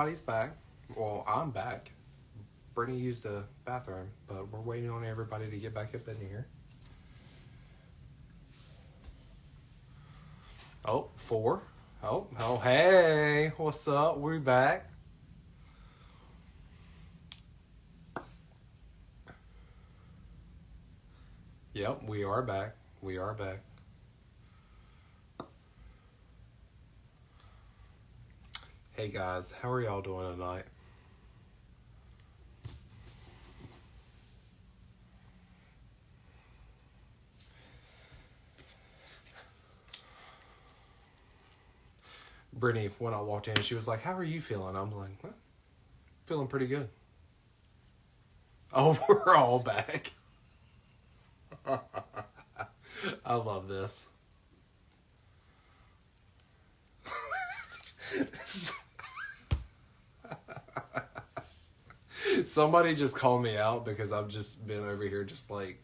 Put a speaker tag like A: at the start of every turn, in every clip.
A: Everybody's back. Well, I'm back. Brittany used the bathroom, but we're waiting on everybody to get back up in here. Oh, 4. Oh, hey. What's up? We're back. Yep, we are back. We are back. Hey guys, how are y'all doing tonight? Brittany, when I walked in, she was like, how are you feeling? I'm like, well, feeling pretty good. Oh, we're all back. I love this. Somebody just called me out because I've just been over here just like,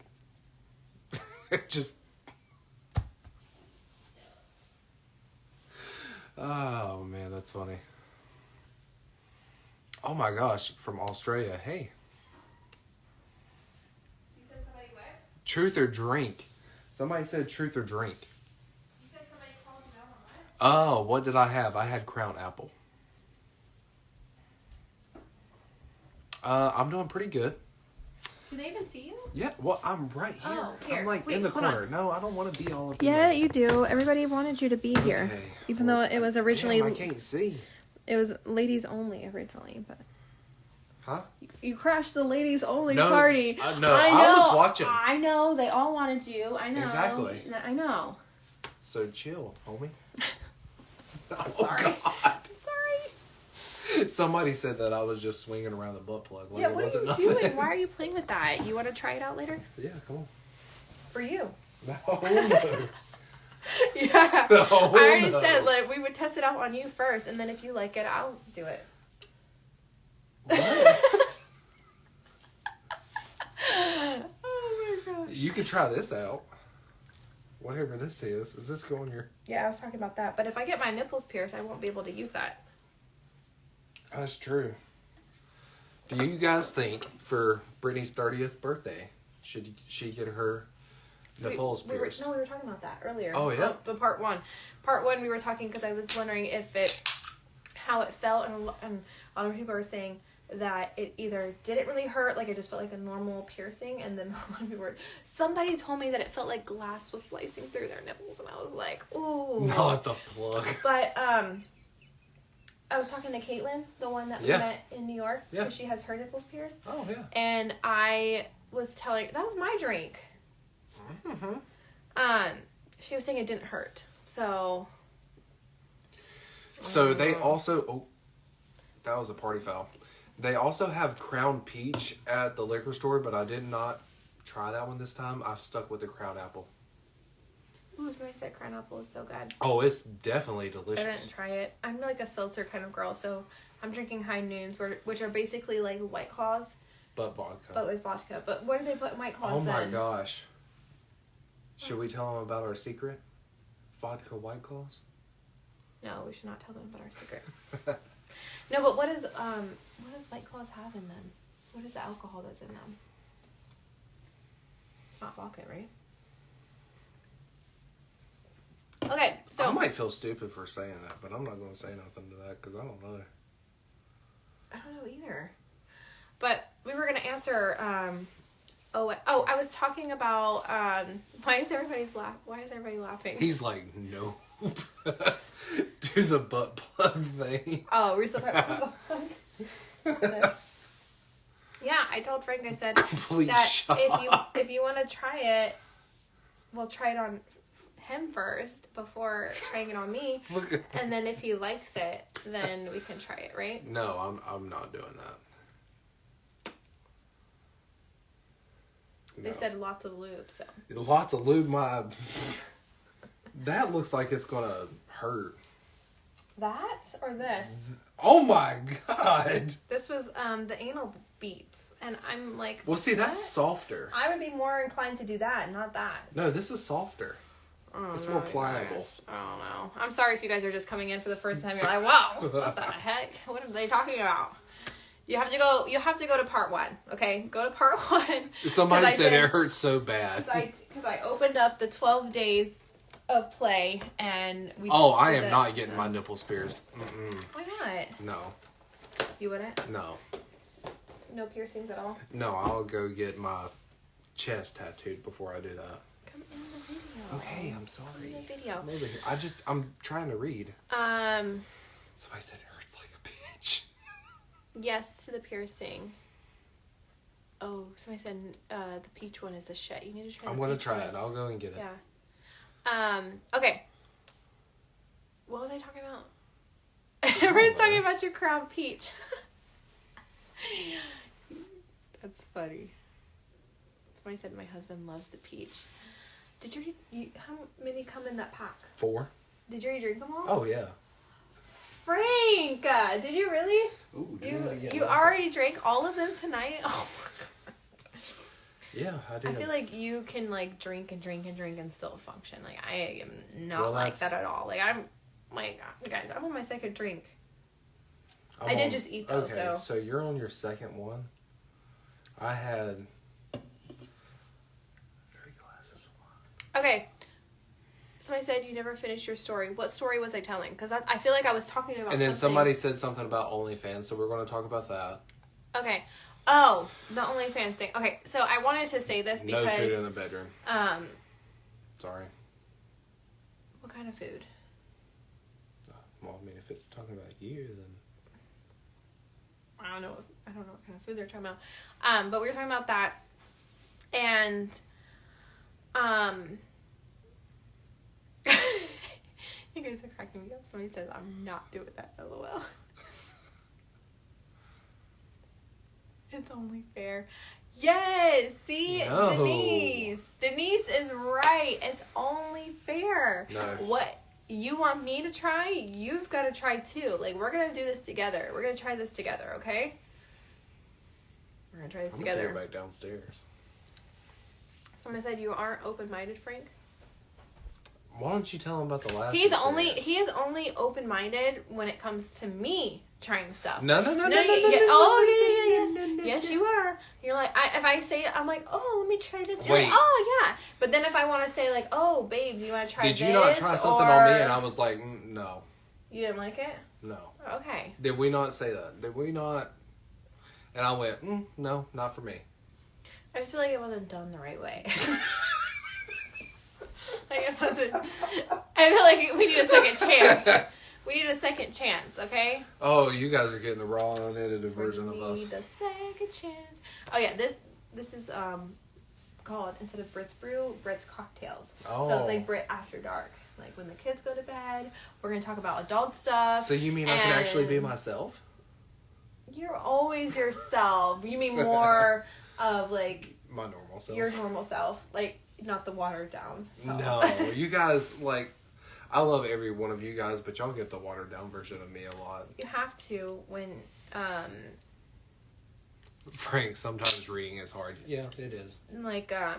A: just. Oh man, that's funny. Oh my gosh, from Australia. Hey.
B: You said somebody what?
A: Truth or drink. Somebody said truth or drink.
B: You said somebody called you out on what?
A: Oh, what did I have? I had Crown Apple. I'm doing pretty good.
B: Can they even see you?
A: Yeah, well, I'm right here.
B: Oh, here.
A: I'm like
B: Wait,
A: in the
B: hold
A: corner.
B: on.
A: No, I don't want to be all up
B: Yeah,
A: in
B: you do. Everybody wanted you to be here.
A: Okay.
B: Even though it was originally...
A: Damn, I can't see.
B: It was ladies only originally, but...
A: Huh?
B: You crashed the ladies only
A: No,
B: party.
A: no,
B: I
A: I
B: know.
A: was watching.
B: I know. They all wanted you. I know.
A: Exactly.
B: I know.
A: So chill, homie.
B: I'm sorry.
A: God.
B: I'm sorry.
A: Somebody said that I was just swinging around the butt plug. Like
B: Yeah,
A: it
B: what are
A: wasn't
B: you
A: nothing.
B: doing? Why are you playing with that? You want to try it out later?
A: Yeah, come on.
B: For you.
A: No.
B: Yeah.
A: No,
B: I already
A: no.
B: said, like, we would test it out on you first, and then if you like it, I'll do it.
A: What?
B: Oh my gosh.
A: You can try this out. Whatever this is. Is this going your...
B: Yeah, I was talking about that. But if I get my nipples pierced, I won't be able to use that.
A: That's true. Do you guys think for Brittany's 30th birthday, should she get her nipples pierced?
B: We were talking about that earlier.
A: Oh, yeah?
B: But part one. Part one, we were talking because I was wondering how it felt. And a lot of people were saying that it either didn't really hurt, like it just felt like a normal piercing. And then a lot of people somebody told me that it felt like glass was slicing through their nipples. And I was like, ooh.
A: Not the plug.
B: But, I was talking to Caitlin, the one that we met in New York, because she has her nipples pierced.
A: Oh, yeah.
B: And I was telling, that was my drink.
A: Mm-hmm.
B: She was saying it didn't hurt. So
A: they also... Oh, that was a party foul. They also have Crown Peach at the liquor store, but I did not try that one this time. I've stuck with the Crown Apple.
B: ooh, somebody said Crown Apple is so good.
A: Oh, it's definitely
B: I
A: delicious.
B: didn't try it. I'm like a seltzer kind of girl, so I'm drinking High Noons, which are basically like White Claws.
A: But vodka.
B: But with vodka. But where do they put White Claws then?
A: Oh my gosh. Should we tell them about our secret? Vodka White Claws?
B: No, we should not tell them about our secret. No, but what does White Claws have in them? What is the alcohol that's in them? It's not vodka, right? Okay, so...
A: I might feel stupid for saying that, but I'm not going to say nothing to that because I don't know.
B: I don't know either. But we were going to answer... I was talking about... why is everybody laughing?
A: He's like, nope. Do the butt plug thing.
B: Oh, we're still talking about the plug? Yeah, I told Frank, I said
A: Complete
B: that
A: shock.
B: if you want to try it, we'll try it on him first before trying it on me.
A: Look at
B: And then if he likes it, then we can try it, right?
A: No, I'm not doing that.
B: They said lots of lube, so.
A: Lots of lube, that looks like it's going to hurt.
B: That or this?
A: Oh my god.
B: This was the anal beats. And I'm like,
A: Well, see, that's
B: what?
A: softer.
B: I would be more inclined to do that, not that.
A: No, this is softer. It's more pliable.
B: Guys. I don't know. I'm sorry if you guys are just coming in for the first time. You're like, wow, what the heck? What are they talking about? You have to go to part 1, okay? Go to part 1.
A: Somebody said it hurts so bad.
B: Because I opened up the 12 days of play and we.
A: Oh, I am not getting my nipples pierced.
B: Why not?
A: No.
B: You wouldn't?
A: No.
B: No piercings at all?
A: No, I'll go get my chest tattooed before I do that.
B: Come in the video.
A: Okay, I'm sorry.
B: In the video.
A: Maybe. I'm trying to read. Somebody said it hurts like a bitch.
B: Yes to the piercing. Oh, somebody said the peach one is the shit. You need to try.
A: I'm gonna try it. I'll go and get it.
B: Yeah. Okay. What was I talking about? Everyone's talking about your crown peach. That's funny. Somebody said my husband loves the peach. Did you how many come in that pack?
A: 4.
B: Did you already drink them all?
A: Oh yeah.
B: Frank, did you really?
A: Ooh,
B: you already drank all of them tonight? Oh my god.
A: Yeah, I did.
B: I feel like you can like drink and drink and drink and still function. Like I am not like that at all. Like I'm like guys, I'm on my second drink. I did just eat though.
A: Okay, so you're on your second one. I had 3 glasses of wine.
B: Okay. Somebody said you never finished your story. What story was I telling? Because I feel like I was talking about.
A: And then somebody said something about OnlyFans, so we're going to talk about that.
B: Okay. Oh, the OnlyFans thing. Okay, so I wanted to say this because
A: no food in the bedroom. Sorry.
B: What kind of food?
A: Well, I mean, if it's talking about you, then
B: I don't know what kind of food they're talking about. But we were talking about that, and you guys are cracking me up. Somebody says I'm not doing that. LOL. It's only fair. Yes. See,
A: no.
B: Denise is right. It's only fair.
A: No.
B: What you want me to try, you've got to try too. Like, we're gonna do this together. We're gonna try this together, okay? We're gonna try this together.
A: I'm gonna go back downstairs.
B: Somebody said you aren't open-minded, Frank.
A: Why don't you tell him about the last?
B: He is only open-minded when it comes to me trying stuff.
A: No.
B: Yes, you are. You're like, if I say it, I'm like, oh, let me try this. You're
A: Wait.
B: like, oh yeah. But then if I want to say like, oh, babe, do you want to try this?
A: Did you not try something on me? And I was like, no.
B: You didn't like it?
A: No.
B: Okay.
A: Did we not say that? Did we not? And I went, no, not for me.
B: I just feel like it wasn't done the right way. Like it wasn't. I feel like we need a second chance. We need a second chance, okay?
A: Oh, you guys are getting the raw, unedited version of us.
B: We need a second chance. Oh yeah, this is called, instead of Brits Brew, Brits Cocktails.
A: Oh.
B: So it's like Brit after dark. Like when the kids go to bed, we're gonna talk about adult stuff.
A: So you mean I can actually be myself?
B: You're always yourself. You mean more of like
A: my normal self.
B: Your normal self, like not the watered down self.
A: No, you guys like. I love every one of you guys, but y'all get the watered down version of me a lot.
B: You have to when.
A: Frank, sometimes reading is hard. Yeah, it is.
B: Like I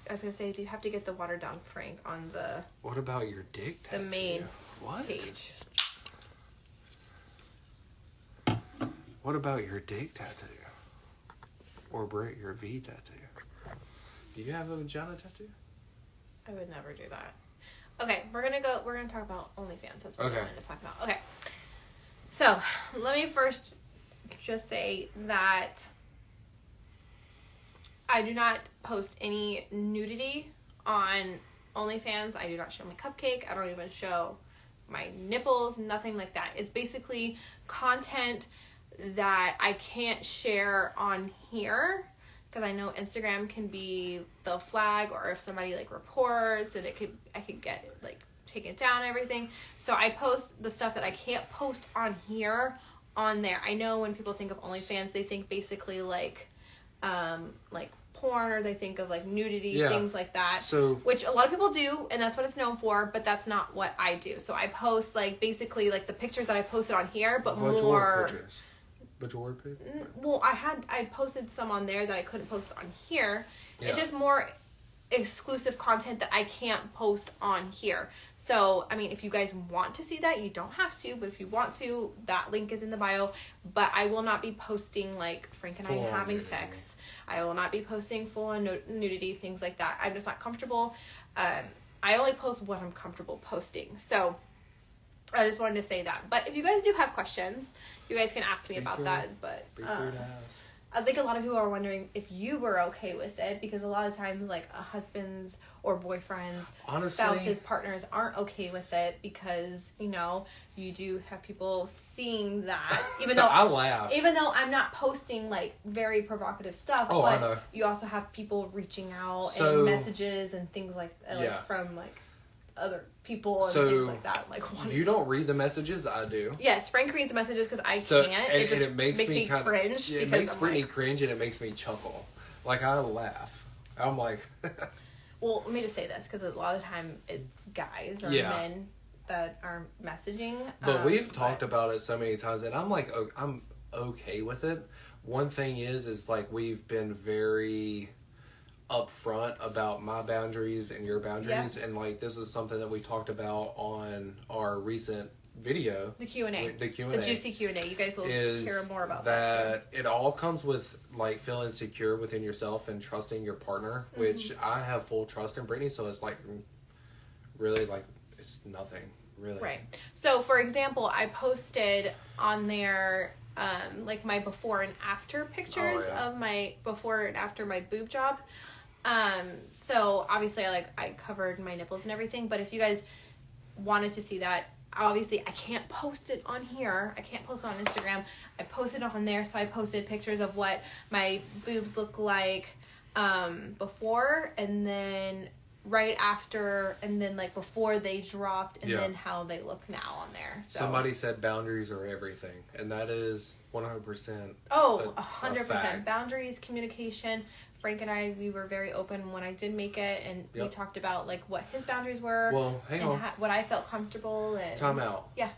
B: was gonna say, you have to get the watered down Frank on the.
A: What about your dick tattoo?
B: The main
A: what?
B: page.
A: What about your dick tattoo? Or Brit, your V tattoo? Do you have a vagina tattoo?
B: I would never do that. Okay, we're gonna talk about OnlyFans. That's what we're going to talk about. Okay. So, let me first just say that I do not post any nudity on OnlyFans. I do not show my cupcake. I don't even show my nipples, nothing like that. It's basically content that I can't share on here. Because I know Instagram can be the flag, or if somebody like reports, and I could get like taken down and everything. So I post the stuff that I can't post on here on there. I know when people think of OnlyFans, they think basically like porn, or they think of like nudity, things like that. So, which a lot of people do, and that's what it's known for. But that's not what I do. So I post like basically like the pictures that I posted on here, but more pictures. Well, I posted some on there that I couldn't post on here. Yeah. It's just more exclusive content that I can't post on here. So, I mean, if you guys want to see that, you don't have to, but if you want to, that link is in the bio. But I will not be posting, like, Frank and I having sex. I will not be posting full-on nudity, things like that. I'm just not comfortable. I only post what I'm comfortable posting. So, I just wanted to say that. But if you guys do have questions, you guys can ask me about that. But I think a lot of people are wondering if you were okay with it, because a lot of times, like, husbands or boyfriends, spouses, partners aren't okay with it because, you know, you do have people seeing that. Even though
A: I laugh.
B: Even though I'm not posting, like, very provocative stuff.
A: Oh,
B: but
A: I know.
B: you also have people reaching out and messages and things like from, like, other people and things like that. Like,
A: you don't read the messages? I do.
B: Yes, Frank reads the messages because I can't.
A: And,
B: it just
A: it makes me
B: cringe.
A: It makes Brittany cringe, and it makes me chuckle. Like, I laugh. I'm like...
B: Well, let me just say this, because a lot of the time it's guys or men that are messaging.
A: But we've talked about it so many times, and I'm like, I'm okay with it. One thing is like, we've been very upfront about my boundaries and your boundaries, and like, this is something that we talked about on our recent video,
B: the Q&A,
A: the
B: juicy Q&A. You guys will hear more about
A: that too. It all comes with, like, feeling secure within yourself and trusting your partner, which I have full trust in Brittany, so it's like, really, like, it's nothing really.
B: Right. So, for example, I posted on there like my before and after pictures of my before and after my boob job. So obviously I covered my nipples and everything, but if you guys wanted to see that, obviously I can't post it on here. I can't post it on Instagram. I posted it on there, so I posted pictures of what my boobs look like before, and then right after, and then like before they dropped, and then how they look now on there. So.
A: Somebody said boundaries are everything, and that is 100%.
B: Oh, 100%. Boundaries, communication. Frank and I, we were very open when I did make it, and we talked about like what his boundaries were.
A: Well, hang on.
B: What I felt comfortable. And
A: time out.
B: Yeah.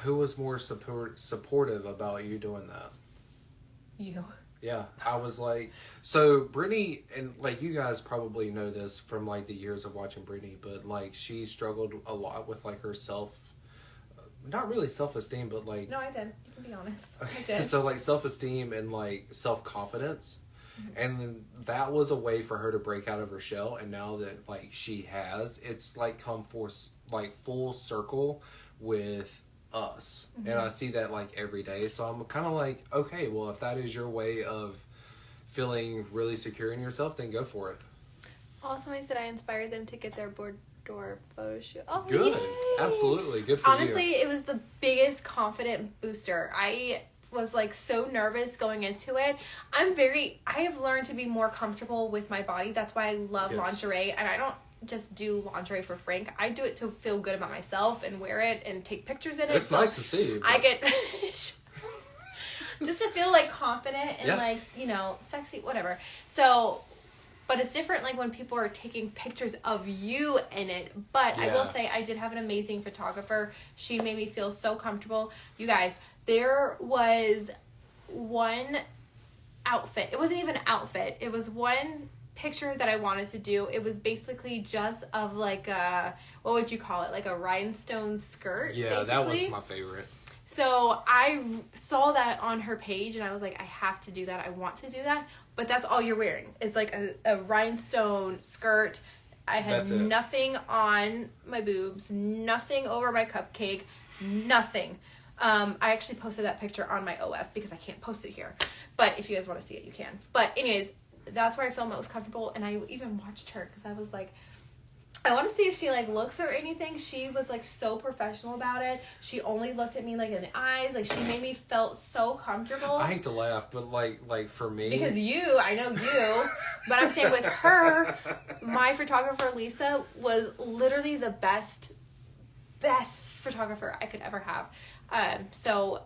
A: Who was more supportive about you doing that?
B: You.
A: Yeah, I was like, so Brittany, and like, you guys probably know this from like the years of watching Brittany, but like, she struggled a lot with like her not really self-esteem, but like.
B: No, I did. You can be honest. I did.
A: So like, self-esteem and like self-confidence. And that was a way for her to break out of her shell, and now that like she has, it's like come full circle with us, and I see that like every day. So I'm kind of like, okay, well, if that is your way of feeling really secure in yourself, then go for it.
B: Also, I said I inspired them to get their boudoir photo shoot. Oh,
A: good,
B: yay!
A: Absolutely, good for you.
B: Honestly, it was the biggest confident booster. I was like so nervous going into it. I have learned to be more comfortable with my body. That's why I love lingerie, and I don't just do lingerie for Frank. I do it to feel good about myself and wear it and take pictures in it.
A: It's nice to see.
B: I get just to feel like confident and like, you know, sexy, whatever. So, but it's different like when people are taking pictures of you in it. But I will say I did have an amazing photographer. She made me feel so comfortable. You guys, there was one outfit. It wasn't even an outfit. It was one picture that I wanted to do. It was basically just of like a, what would you call it? Like a rhinestone skirt.
A: Yeah,
B: basically.
A: That was my favorite.
B: So I saw that on her page, and I was like, I have to do that. I want to do that. But that's all you're wearing. It's like a rhinestone skirt. I had nothing on my boobs, nothing over my cupcake, nothing. I actually posted that picture on my OF because I can't post it here. But if you guys want to see it, you can. But anyways, that's where I felt most comfortable. And I even watched her because I was like, I want to see if she like looks or anything. She was like so professional about it. She only looked at me like in the eyes. Like she made me felt so comfortable.
A: I hate to laugh, but like for me.
B: Because I know you. But I'm saying with her, my photographer Lisa was literally the best photographer I could ever have. So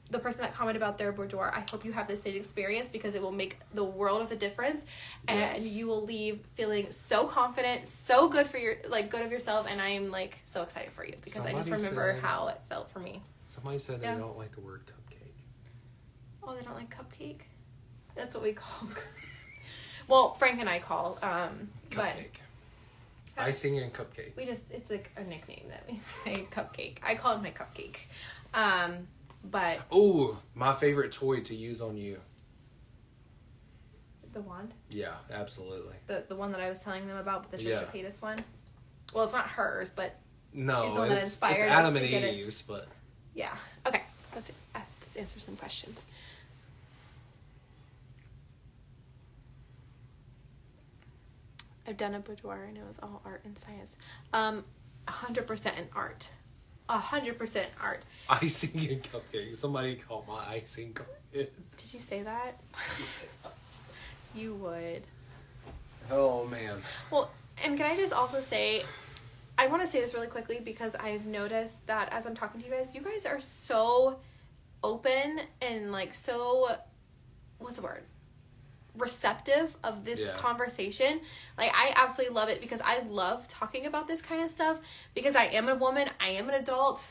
B: the person that commented about their boudoir, I hope you have the same experience because it will make the world of a difference, and you will leave feeling so confident, so good for good of yourself, and I am like so excited for you because I just remember how it felt for me.
A: Somebody said they don't like the word cupcake.
B: Oh, they don't like cupcake? That's what we call. Well, Frank and I call
A: Cupcake. Icing and cupcake.
B: It's like a nickname that we say, cupcake. I call it my cupcake. But.
A: Ooh, my favorite toy to use on you.
B: The wand?
A: Yeah, absolutely.
B: The one that I was telling them about, the Trisha Paytas one? Well, it's not hers, but
A: no,
B: she's the one that inspired
A: it's
B: us
A: Adam
B: to
A: and
B: get
A: Eve's, but...
B: Yeah. Okay. Let's answer some questions. I've done a boudoir and it was all art and science. 100% in art. 100% art.
A: Icing and cupcake. Somebody called my icing cupcake.
B: Did you say that? You would.
A: Oh, man.
B: Well, and can I just also say, I want to say this really quickly because I've noticed that as I'm talking to you guys are so open and like so, what's the word? Receptive of this conversation. Like, I absolutely love it because I love talking about this kind of stuff because I am a woman, I am an adult.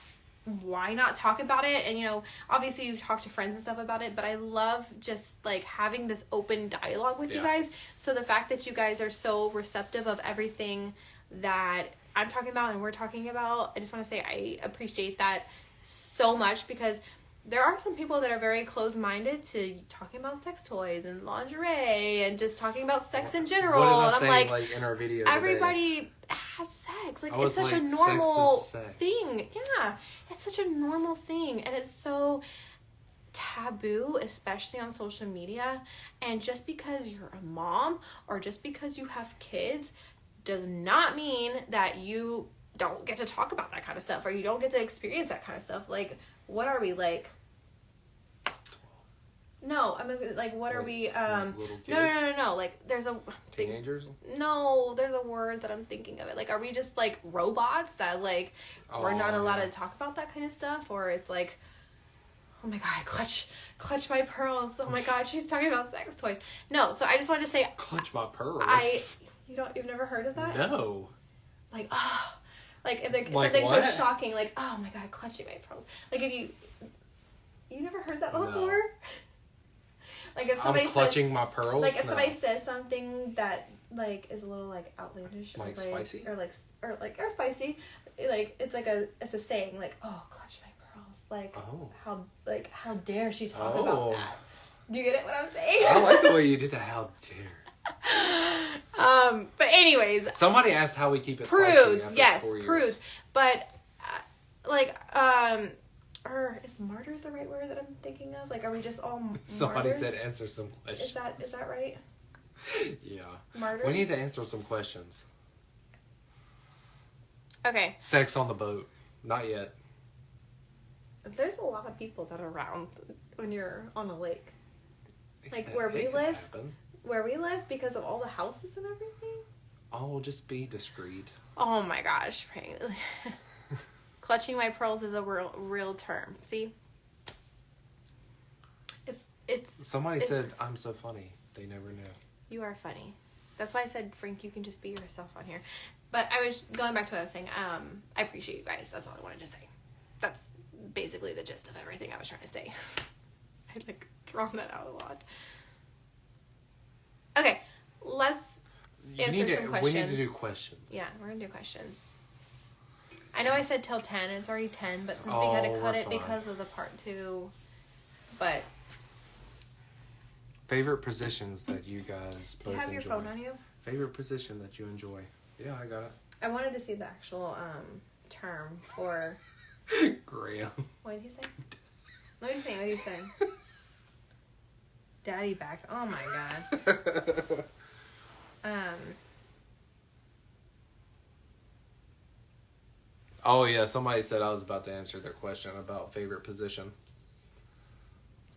B: Why not talk about it? And, you know, obviously you talk to friends and stuff about it, but I love just like having this open dialogue with you guys. So the fact that you guys are so receptive of everything that I'm talking about and we're talking about, I just want to say I appreciate that so much because there are some people that are very close-minded to talking about sex toys and lingerie and just talking about sex in general.
A: What did I
B: and
A: say,
B: I'm like
A: in our video
B: everybody
A: today?
B: has sex. Like,
A: it's
B: such
A: like,
B: a normal
A: sex.
B: thing. Yeah, it's such a normal thing. And it's so taboo, especially on social media. And just because you're a mom or just because you have kids does not mean that you don't get to talk about that kind of stuff or you don't get to experience that kind of stuff. Like, what are we, like? No, I'm like, what are we?
A: Like little kids?
B: No. Like, there's a
A: teenagers.
B: No, there's a word that I'm thinking of it. Like, are we just like robots that like we're not allowed to talk about that kind of stuff, or it's like, oh my god, clutch my pearls. Oh my god, she's talking about sex toys. No, so I just wanted to say,
A: clutch my pearls.
B: You've never heard of that?
A: No.
B: Like, oh, like if like
A: like
B: something
A: what?
B: so shocking, like, oh my god, clutching my pearls. Like, if you never heard that before?
A: No.
B: Like, if somebody
A: I'm clutching my pearls.
B: Like, if somebody says something that like is a little like outlandish,
A: like spicy,
B: or spicy, like it's a saying, like, oh, clutch my pearls. Like, how dare she talk about that? Do you get it? What I'm saying?
A: I like the way you did that. How dare.
B: But anyways,
A: somebody asked how we keep it
B: prudes.
A: Spicy
B: Yes,
A: 4 years.
B: prudes. But or is martyrs the right word that I'm thinking of? Like, are we just all
A: somebody
B: martyrs?
A: said answer some questions.
B: Is that right?
A: Yeah.
B: Martyrs.
A: We need to answer some questions.
B: Okay.
A: Sex on the boat. Not yet.
B: There's a lot of people that are around when you're on a lake. Like, where we live, because of all the houses and everything.
A: Oh, just be discreet.
B: Oh my gosh. Clutching my pearls is a real term. See? It's
A: Somebody said, I'm so funny. They never knew.
B: You are funny. That's why I said, Frank, you can just be yourself on here. But I was going back to what I was saying. I appreciate you guys. That's all I wanted to say. That's basically the gist of everything I was trying to say. I drawn that out a lot. Okay, let's answer some questions.
A: We need to do questions.
B: Yeah, we're going to do questions. I know I said till 10, and it's already 10, but since we had to cut it because of the part 2, but...
A: Favorite positions that you guys both enjoy.
B: Do you have your phone on you?
A: Favorite position that you enjoy. Yeah, I got it.
B: I wanted to see the actual term for...
A: Graham.
B: What did he say? Let me think. What did he say? Daddy back. Oh my god.
A: Oh yeah, somebody said I was about to answer their question about favorite position.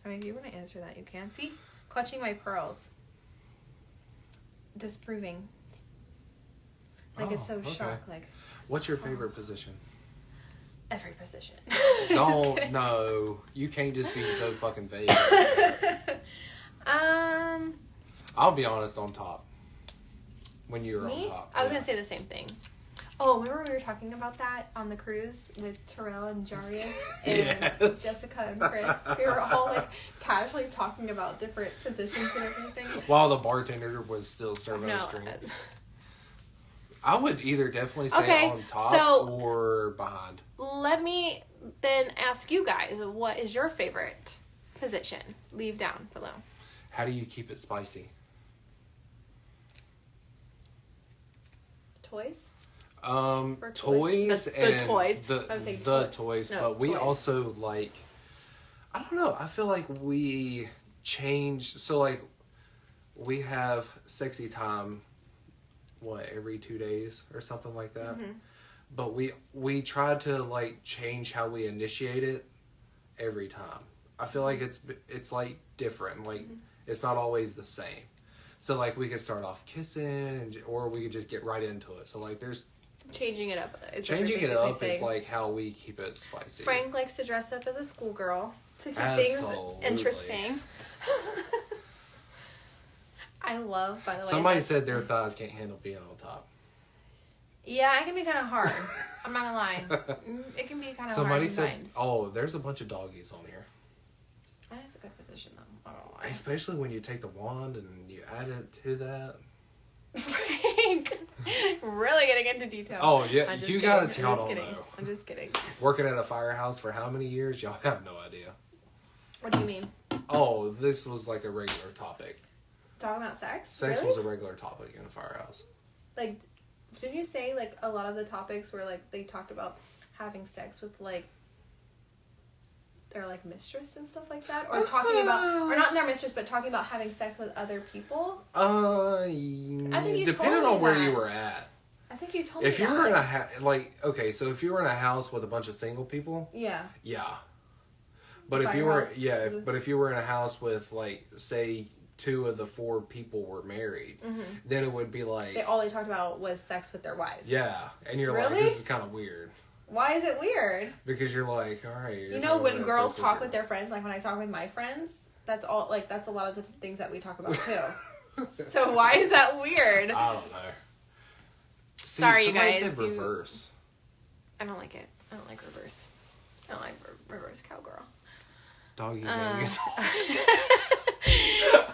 B: I mean, if you want to answer that, you can. See? Clutching my pearls. Disproving. Like, it's so shocked. Like,
A: what's your favorite position?
B: Every position.
A: Don't, no. You can't just be so fucking vague. I'll be honest, on top. When you were on top.
B: I was going to say the same thing. Oh, remember we were talking about that on the cruise with Terrell and Jarius and Jessica and Chris? We were all casually talking about different positions and everything.
A: While the bartender was still serving us drinks. I would either definitely say on top or behind.
B: Let me then ask you guys, what is your favorite position? Leave down below.
A: How do you keep it spicy?
B: Toys?
A: Toys
B: the toys.
A: The toys.
B: No,
A: but we
B: toys.
A: also like, I don't know. I feel like we change. So like, we have sexy time, every 2 days or something like that.
B: Mm-hmm.
A: But we try to like change how we initiate it every time. I feel like it's like different. Like it's not always the same. So like we could start off kissing, or we could just get right into it. So like there's
B: changing it up.
A: Changing it up is like how we keep it spicy.
B: Frank likes to dress up as a schoolgirl to keep things interesting. I love, by the way.
A: Somebody said their thighs can't handle being on top.
B: Yeah, it can be kind of hard. I'm not gonna lie. It can be kind of hard
A: Somebody
B: sometimes.
A: said, "Oh, there's a bunch of doggies on here."
B: That is a good position, though. Oh,
A: especially when you take the wand and you add it to that.
B: Frank, really getting into detail.
A: Oh yeah, you guys, y'all don't know.
B: I'm just kidding.
A: Working at a firehouse for how many years? Y'all have no idea.
B: What do you mean?
A: Oh, this was like a regular topic.
B: Talking about sex?
A: Sex
B: really?
A: was a regular topic in a firehouse.
B: Like, did you say like a lot of the topics were like they talked about having sex with like their like mistress and stuff like that, or talking about, or not their mistress, but talking about having sex with other people?
A: I think
B: you
A: depending
B: told me
A: on where
B: that.
A: you were at.
B: I think you told me
A: If you were in a so if you were in a house with a bunch of single people,
B: yeah.
A: But if you
B: Firehouse.
A: were but if you were in a house with like say 2 of the 4 people were married, then it would be like
B: All they talked about was sex with their wives.
A: Yeah, and you're like, this is kind of weird.
B: Why is it weird?
A: Because you're like, all right.
B: You know, when girls talk with their friends, like when I talk with my friends, that's all. Like that's a lot of the things that we talk about too. So why is that weird?
A: I don't know. See,
B: sorry, you guys.
A: Said reverse.
B: I don't like it. I don't like reverse. I don't like reverse cowgirl.
A: Doggy gang is.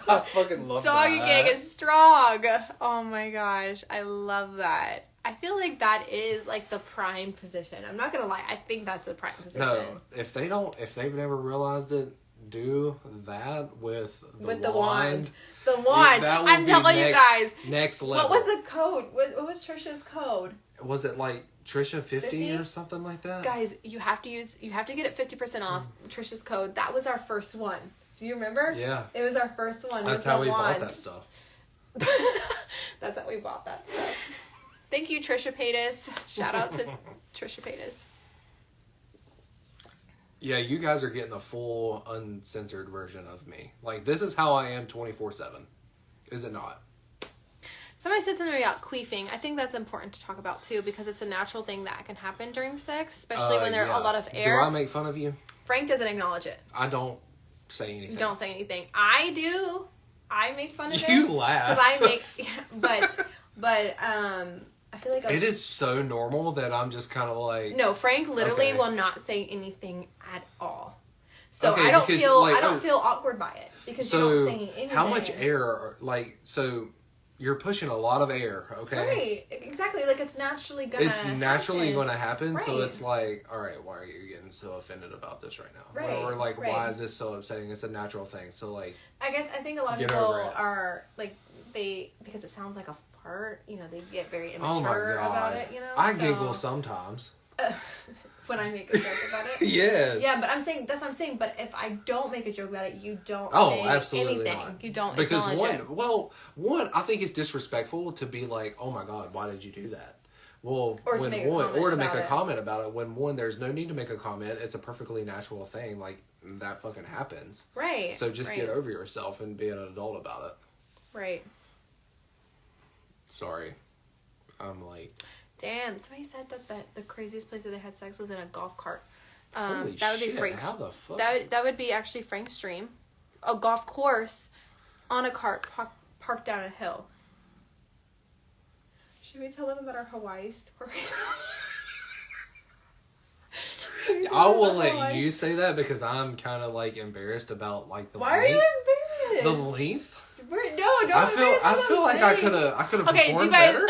A: I fucking love
B: Doggy
A: that.
B: gang is strong. Oh my gosh, I love that. I feel like that is like the prime position. I'm not gonna lie. I think that's a prime position.
A: No, if they've never realized it, do that with the wand.
B: The wand.
A: Yeah,
B: I'm telling you guys.
A: Next level.
B: What was the code? What was Trisha's code?
A: Was it like Trisha 50 or something like that?
B: Guys, you have to get it 50% off. Trisha's code. That was our first one. Do you remember?
A: Yeah.
B: It was our first one.
A: That's how we bought that stuff.
B: That's how we bought that stuff. Thank you, Trisha Paytas. Shout out to Trisha Paytas.
A: Yeah, you guys are getting a full uncensored version of me. Like, this is how I am 24/7. Is it not?
B: Somebody said something about queefing. I think that's important to talk about, too, because it's a natural thing that can happen during sex, especially when there's a lot of air.
A: Do I make fun of you?
B: Frank doesn't acknowledge it.
A: I don't say anything.
B: Don't say anything. I do. I make fun of it.
A: You laugh.
B: Because I make... But, I feel like...
A: It is so normal that I'm just kind of like...
B: No, Frank literally will not say anything at all. So
A: okay,
B: I don't feel awkward by it. Because you don't say anything.
A: How much air... So... You're pushing a lot of air, okay?
B: Right, exactly. Like, it's naturally gonna
A: happen,
B: right.
A: So it's like, all right, why are you getting so offended about this right now?
B: Right,
A: or like, why is this so upsetting? It's a natural thing. So, like...
B: I think a lot of people are, like, because it sounds like a fart, you know, they get very immature about it, you know?
A: I giggle sometimes.
B: When I make a joke about it?
A: Yes.
B: Yeah, but that's what I'm saying. But if I don't make a joke about it, you don't say
A: absolutely
B: anything.
A: Not.
B: You don't
A: because
B: acknowledge it.
A: I think it's disrespectful to be like, oh my God, why did you do that? Well,
B: or to make a
A: comment about it. When there's no need to make a comment, it's a perfectly natural thing. Like, that fucking happens.
B: Right.
A: So just get over yourself and be an adult about it.
B: Right.
A: Sorry. I'm like...
B: Damn, somebody said that the craziest place that they had sex was in a golf cart.
A: Holy
B: that would
A: shit,
B: be Frank's.
A: How the fuck?
B: That would be actually Frank's dream. A golf course on a cart parked down a hill. Should we tell them about our Hawaii story?
A: I will let you say that because I'm kind of like embarrassed about like the
B: Why
A: length.
B: are you embarrassed?
A: The length?
B: No, don't.
A: I feel like I could have
B: Okay,
A: performed
B: do you guys?
A: better.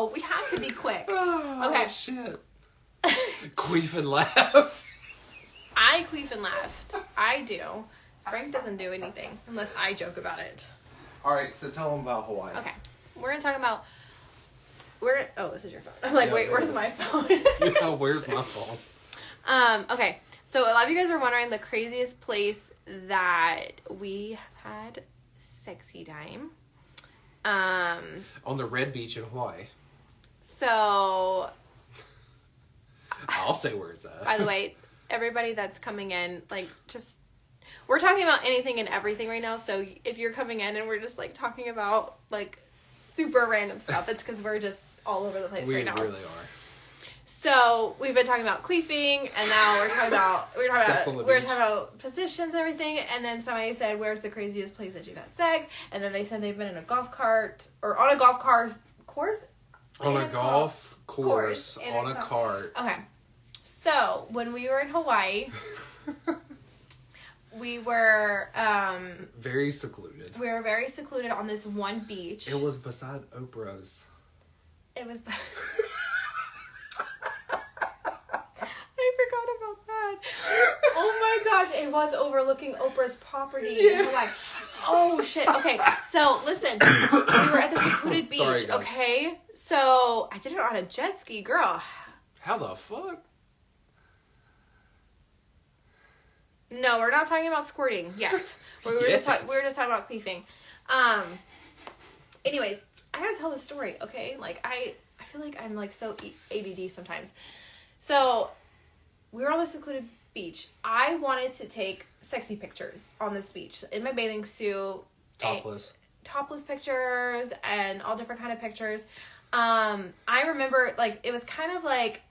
B: no, we had to be quick.
A: Oh,
B: okay.
A: Shit. Queef and laugh.
B: I queef and laughed. I do. Frank doesn't do anything unless I joke about it.
A: All right, so tell them about Hawaii.
B: Okay. We're going to talk about... Oh, this is your phone. I'm like,
A: Yeah,
B: wait, where's my phone?
A: Yeah, where's my phone?
B: Okay. So a lot of you guys were wondering the craziest place that we have had sexy time.
A: On the Red Beach in Hawaii.
B: So...
A: I'll say where it's at.
B: By the way, everybody that's coming in, like, just... We're talking about anything and everything right now, so if you're coming in and we're just, like, talking about, like, super random stuff, it's because we're just all over the place right now.
A: We really are.
B: So, we've been talking about queefing, and now we're talking about positions and everything, and then somebody said, where's the craziest place that you've had sex? And then they said they've been in a golf cart, or on a golf cart course?
A: On a golf course,
B: in
A: on a cart.
B: Okay. So, when we were in Hawaii, we were...
A: very secluded.
B: We were very secluded on this one beach.
A: It was beside Oprah's.
B: It was... I forgot about that. Oh my gosh, it was overlooking Oprah's property.
A: Yes.
B: Oh shit. Okay, so listen, we were at the secluded beach.
A: Sorry, guys.
B: Okay, so I did it on a jet ski, girl.
A: How the fuck?
B: No, we're not talking about squirting yet. We were just talking about queefing. Anyways, I gotta tell the story, okay? Like I feel like I'm like so ADD sometimes. So we were on the secluded beach. I wanted to take sexy pictures on this beach in my bathing suit. Topless pictures and all different kind of pictures. I remember like it was kind of like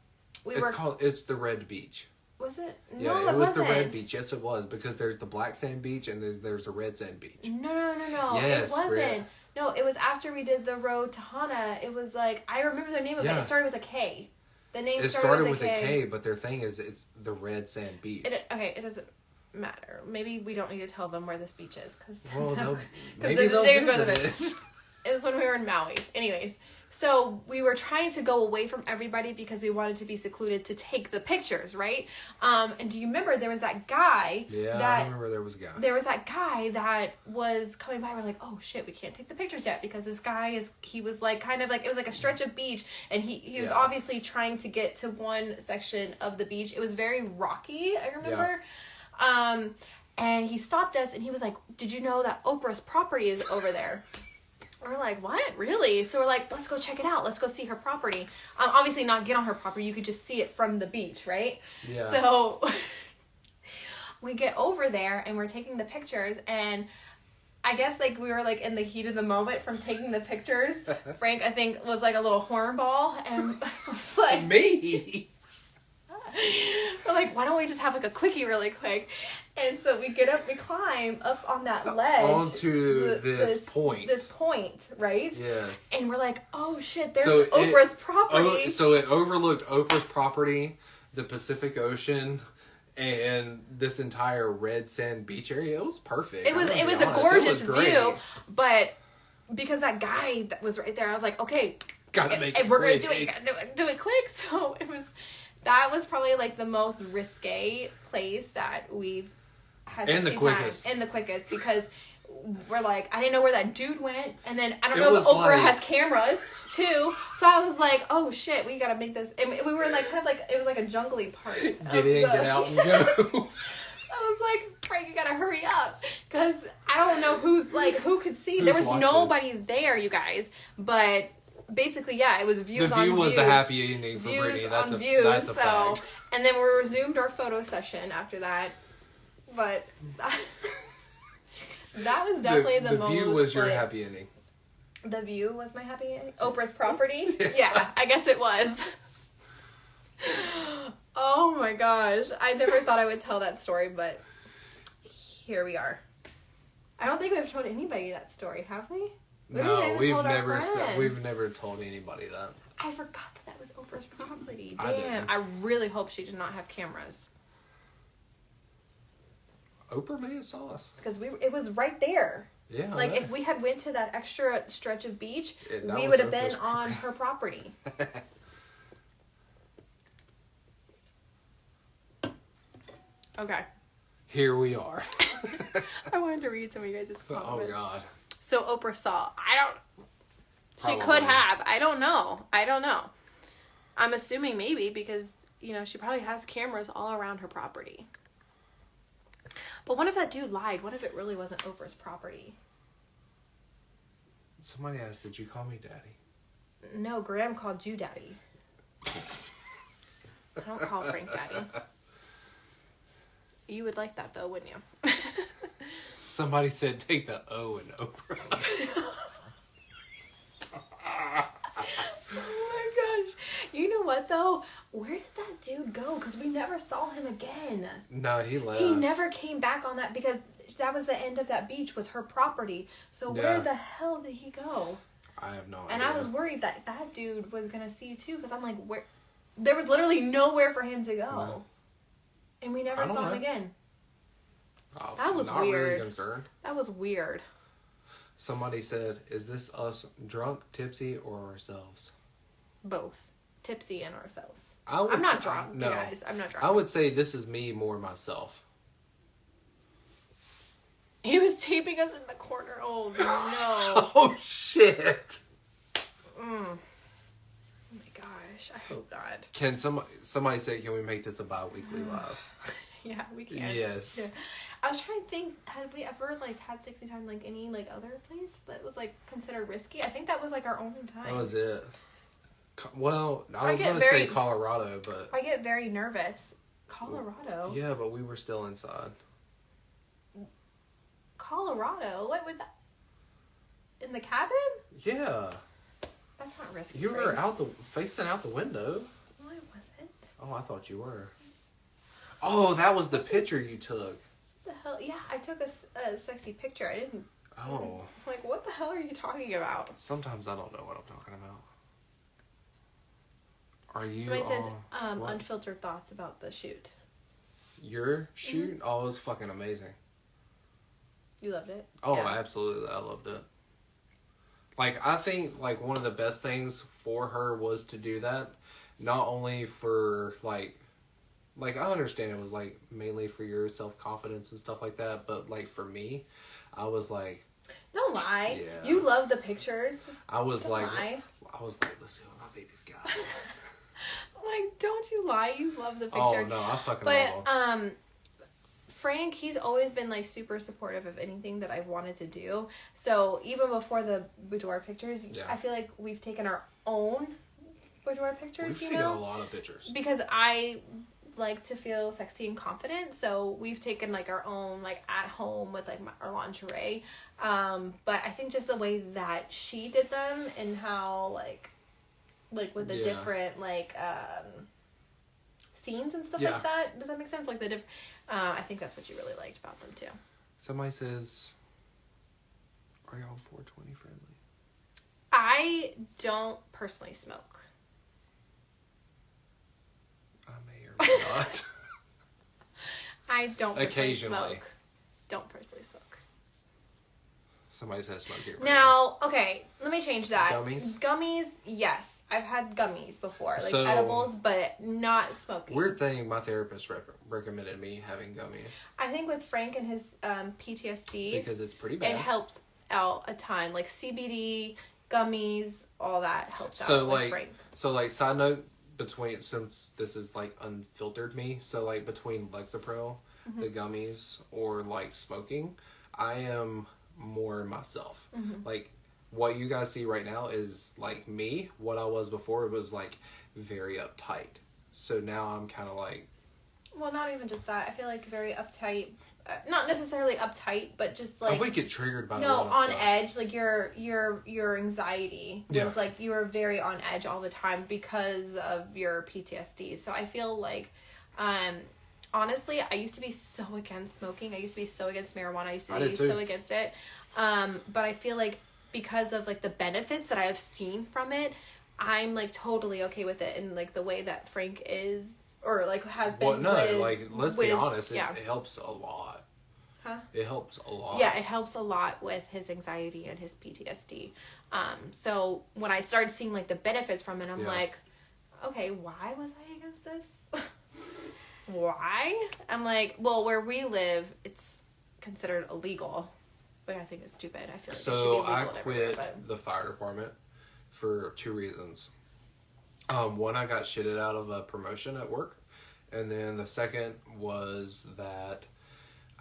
A: it's the Red Beach.
B: Was it?
A: Yeah,
B: No,
A: it was
B: wasn't.
A: the Red Beach. Yes, it was, because there's the black sand beach and there's a red sand beach.
B: No.
A: Yes,
B: it wasn't.
A: Brit.
B: No, it was after we did the road to Hana. It was like I remember the name of it. It started with a K. The name
A: started with a K, but their thing is it's the red sand beach.
B: It doesn't matter. Maybe we don't need to tell them where this beach is because
A: maybe they'll visit it.
B: It was when we were in Maui. Anyways, so we were trying to go away from everybody because we wanted to be secluded to take the pictures, right? And do you remember there was that guy?
A: Yeah, I remember there was a guy.
B: There was that guy that was coming by. We're like, oh shit, we can't take the pictures yet because this guy he was like kind of like, it was like a stretch of beach and he was obviously trying to get to one section of the beach. It was very rocky, I remember. Yeah. And he stopped us and he was like, did you know that Oprah's property is over there? We're like, what? Really? So we're like, let's go check it out. Let's go see her property. Obviously not get on her property. You could just see it from the beach, right?
A: Yeah.
B: So we get over there and we're taking the pictures and I guess like we were like in the heat of the moment from taking the pictures. Frank, I think, was like a little hornball and was like...
A: Me?
B: We're like, why don't we just have like a quickie really quick? And so we get up, we climb up on that ledge.
A: Onto this point.
B: This point, right?
A: Yes.
B: And we're like, oh shit, there's Oprah's property.
A: So it overlooked Oprah's property, the Pacific Ocean, and this entire red sand beach area. It was perfect.
B: It was a gorgeous view, but because that guy that was right there, I was like, okay,
A: gotta make
B: if
A: it
B: we're
A: quick.
B: gonna do it, you gotta do it quick. So that was probably like the most risque place that we've had
A: and the quickest.
B: And the quickest because we're like, I didn't know where that dude went, and then I don't know if Oprah has cameras too. So I was like, oh shit, we gotta make this. And we were like kind of like it was like a jungly part.
A: Get in, get out, and go.
B: I was like, Frank, you gotta hurry up because I don't know who could see. There was nobody there, you guys, but. Basically, yeah, it was views on views. The view was
A: the happy ending for Britney. That's a fact.
B: And then we resumed our photo session after that. But that was definitely the most...
A: The view was your happy ending.
B: The view was my happy ending? Oprah's property? Yeah, I guess it was. Oh my gosh. I never thought I would tell that story, but here we are. I don't think we've told anybody that story, have we?
A: No, we've never told anybody that.
B: I forgot that was Oprah's property. Damn, I really hope she did not have cameras.
A: Oprah may have saw us.
B: Because it was right there.
A: Yeah.
B: Like, if we had went to that extra stretch of beach,
A: That
B: we
A: was
B: would have
A: her
B: been
A: first
B: on her property. Okay.
A: Here we are.
B: I wanted to read some of you guys' comments.
A: Oh, God.
B: So Oprah saw. She
A: Probably.
B: could have. I don't know. I'm assuming maybe because, you know, she probably has cameras all around her property. But what if that dude lied? What if it really wasn't Oprah's property?
A: Somebody asked, did you call me daddy?
B: No, Graham called you daddy. I don't call Frank daddy. You would like that though, wouldn't you?
A: Somebody said, take the O in Oprah.
B: Oh my gosh. You know what though? Where did that dude go? Because we never saw him again.
A: No, he left.
B: He never came back on that because that was the end of that beach, was her property. So where the hell did he go?
A: I have no idea.
B: And I was worried that that dude was going to see you too, because I'm like, where? There was literally nowhere for him to go.
A: No.
B: And we never saw him again.
A: Oh,
B: That was
A: not
B: weird.
A: Really concerned.
B: That was weird.
A: Somebody said, is this us drunk, tipsy, or ourselves?
B: Both. Tipsy and ourselves.
A: I'm
B: not drunk, you guys. I'm not drunk.
A: I would say this is me more myself.
B: He was taping us in the corner. Oh, no.
A: Oh, shit.
B: Oh, my gosh. I hope not.
A: Can somebody say, can we make this a bi-weekly live?
B: Yeah, we can.
A: Yes.
B: Yeah. I was trying to think, had we ever, like, had sexy time, like, any, like, other place that was, like, considered risky? I think that was, like, our only time.
A: That was it. Well, I was
B: get
A: going to
B: very-
A: say Colorado, but...
B: I get very nervous. Colorado?
A: Yeah, but we were still inside.
B: Colorado? What would that... In the cabin?
A: Yeah.
B: That's not risky.
A: You were
B: Frank.
A: facing out the window.
B: No, I wasn't.
A: Oh, I thought you were. Oh, that was the picture you took.
B: What the hell? Yeah, I took a sexy picture. I didn't...
A: Oh.
B: Like, what the hell are you talking about?
A: Sometimes I don't know what I'm talking about. Are you...
B: Somebody says,
A: what?
B: unfiltered thoughts about the shoot.
A: Your shoot? Mm-hmm. Oh, it was fucking amazing.
B: You loved it?
A: Oh,
B: Yeah.
A: absolutely. I loved it. Like, I think, like, one of the best things for her was to do that. Not only for, like, I understand it was, like, mainly for your self-confidence and stuff like that. But, like, for me, I was like...
B: Don't lie.
A: Yeah.
B: You love the pictures.
A: I was
B: Don't
A: like...
B: lie.
A: let's see what my baby's got.
B: Like, don't you lie. You love the picture.
A: Oh, no, I fucking love them.
B: Frank, he's always been, like, super supportive of anything that I've wanted to do. So, even before the boudoir pictures,
A: Yeah.
B: I feel like we've taken our own boudoir pictures,
A: We've
B: you know?
A: taken a lot of pictures.
B: Because I like to feel sexy and confident, so we've taken, like, our own, like, at home with, like, our lingerie. But I think just the way that she did them and how, like with the different, like, scenes and stuff like that. Does that make sense? Like, the different... I think that's what you really liked about them, too.
A: Somebody says, are y'all 420 friendly?
B: I don't personally smoke.
A: I may or may not.
B: I don't personally
A: Occasionally.
B: smoke. Don't personally smoke.
A: Somebody says smoke here.
B: Now, okay, let me change that.
A: Gummies?
B: Gummies, yes. I've had gummies before, like
A: So,
B: edibles, but not smoking.
A: Weird thing, my therapist recommended me having gummies.
B: I think with Frank and his PTSD,
A: Because it's pretty bad.
B: it helps out a ton. Like CBD, gummies, all that helps out with Frank.
A: So, like, side note, since this is, like, unfiltered me, so, like, between Lexapro, the gummies, or, like, smoking, I am more myself. Like, what you guys see right now is, like, me. What I was before was, like, very uptight. So now I'm kind of like...
B: Well, not even just that. I feel like very uptight. Not necessarily uptight, but just like...
A: I would get triggered by a
B: No,
A: lot of
B: on
A: stuff.
B: edge. Like your anxiety was like you were very on edge all the time because of your PTSD. So I feel like, honestly, I used to be so against smoking. I used to be so against marijuana. I used to be so against it. But I feel like because of like the benefits that I have seen from it, I'm like totally okay with it. And like the way that Frank is, or like has been.
A: Well, no,
B: with,
A: like, let's be honest, it helps a lot.
B: Huh?
A: It helps a lot.
B: Yeah, it helps a lot with his anxiety and his PTSD. So when I started seeing like the benefits from it, I'm like, okay, why was I against this? Why? I'm like, well, where we live, it's considered illegal, but I think it's stupid. I feel like it should be
A: So
B: illegal
A: I
B: everywhere,
A: quit the fire department for 2 reasons. One, I got shitted out of a promotion at work, and then the second was that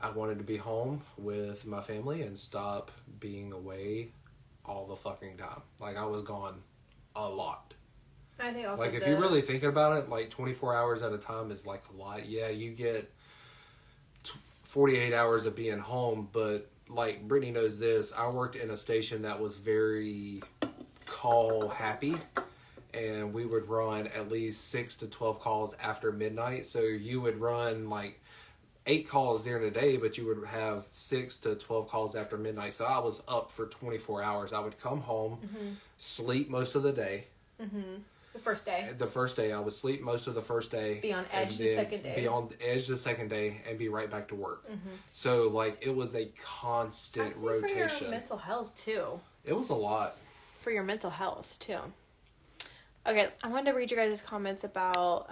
A: I wanted to be home with my family and stop being away all the fucking time. Like, I was gone a lot.
B: I think also
A: like, if you really think about it, like, 24 hours at a time is, like, a lot. Yeah, you get 48 hours of being home, but, like, Brittany knows this. I worked in a station that was very call happy, and we would run at least 6 to 12 calls after midnight. So you would run, like, 8 calls during the day, but you would have 6 to 12 calls after midnight. So I was up for 24 hours. I would come home, sleep most of the day.
B: The first day.
A: The first day, I would sleep most of the first day.
B: Be on edge the second day.
A: Be on edge the second day and be right back to work. So, like, it was a constant rotation.
B: For your mental health, too.
A: It was a lot.
B: For your mental health, too. Okay, I wanted to read you guys' comments about,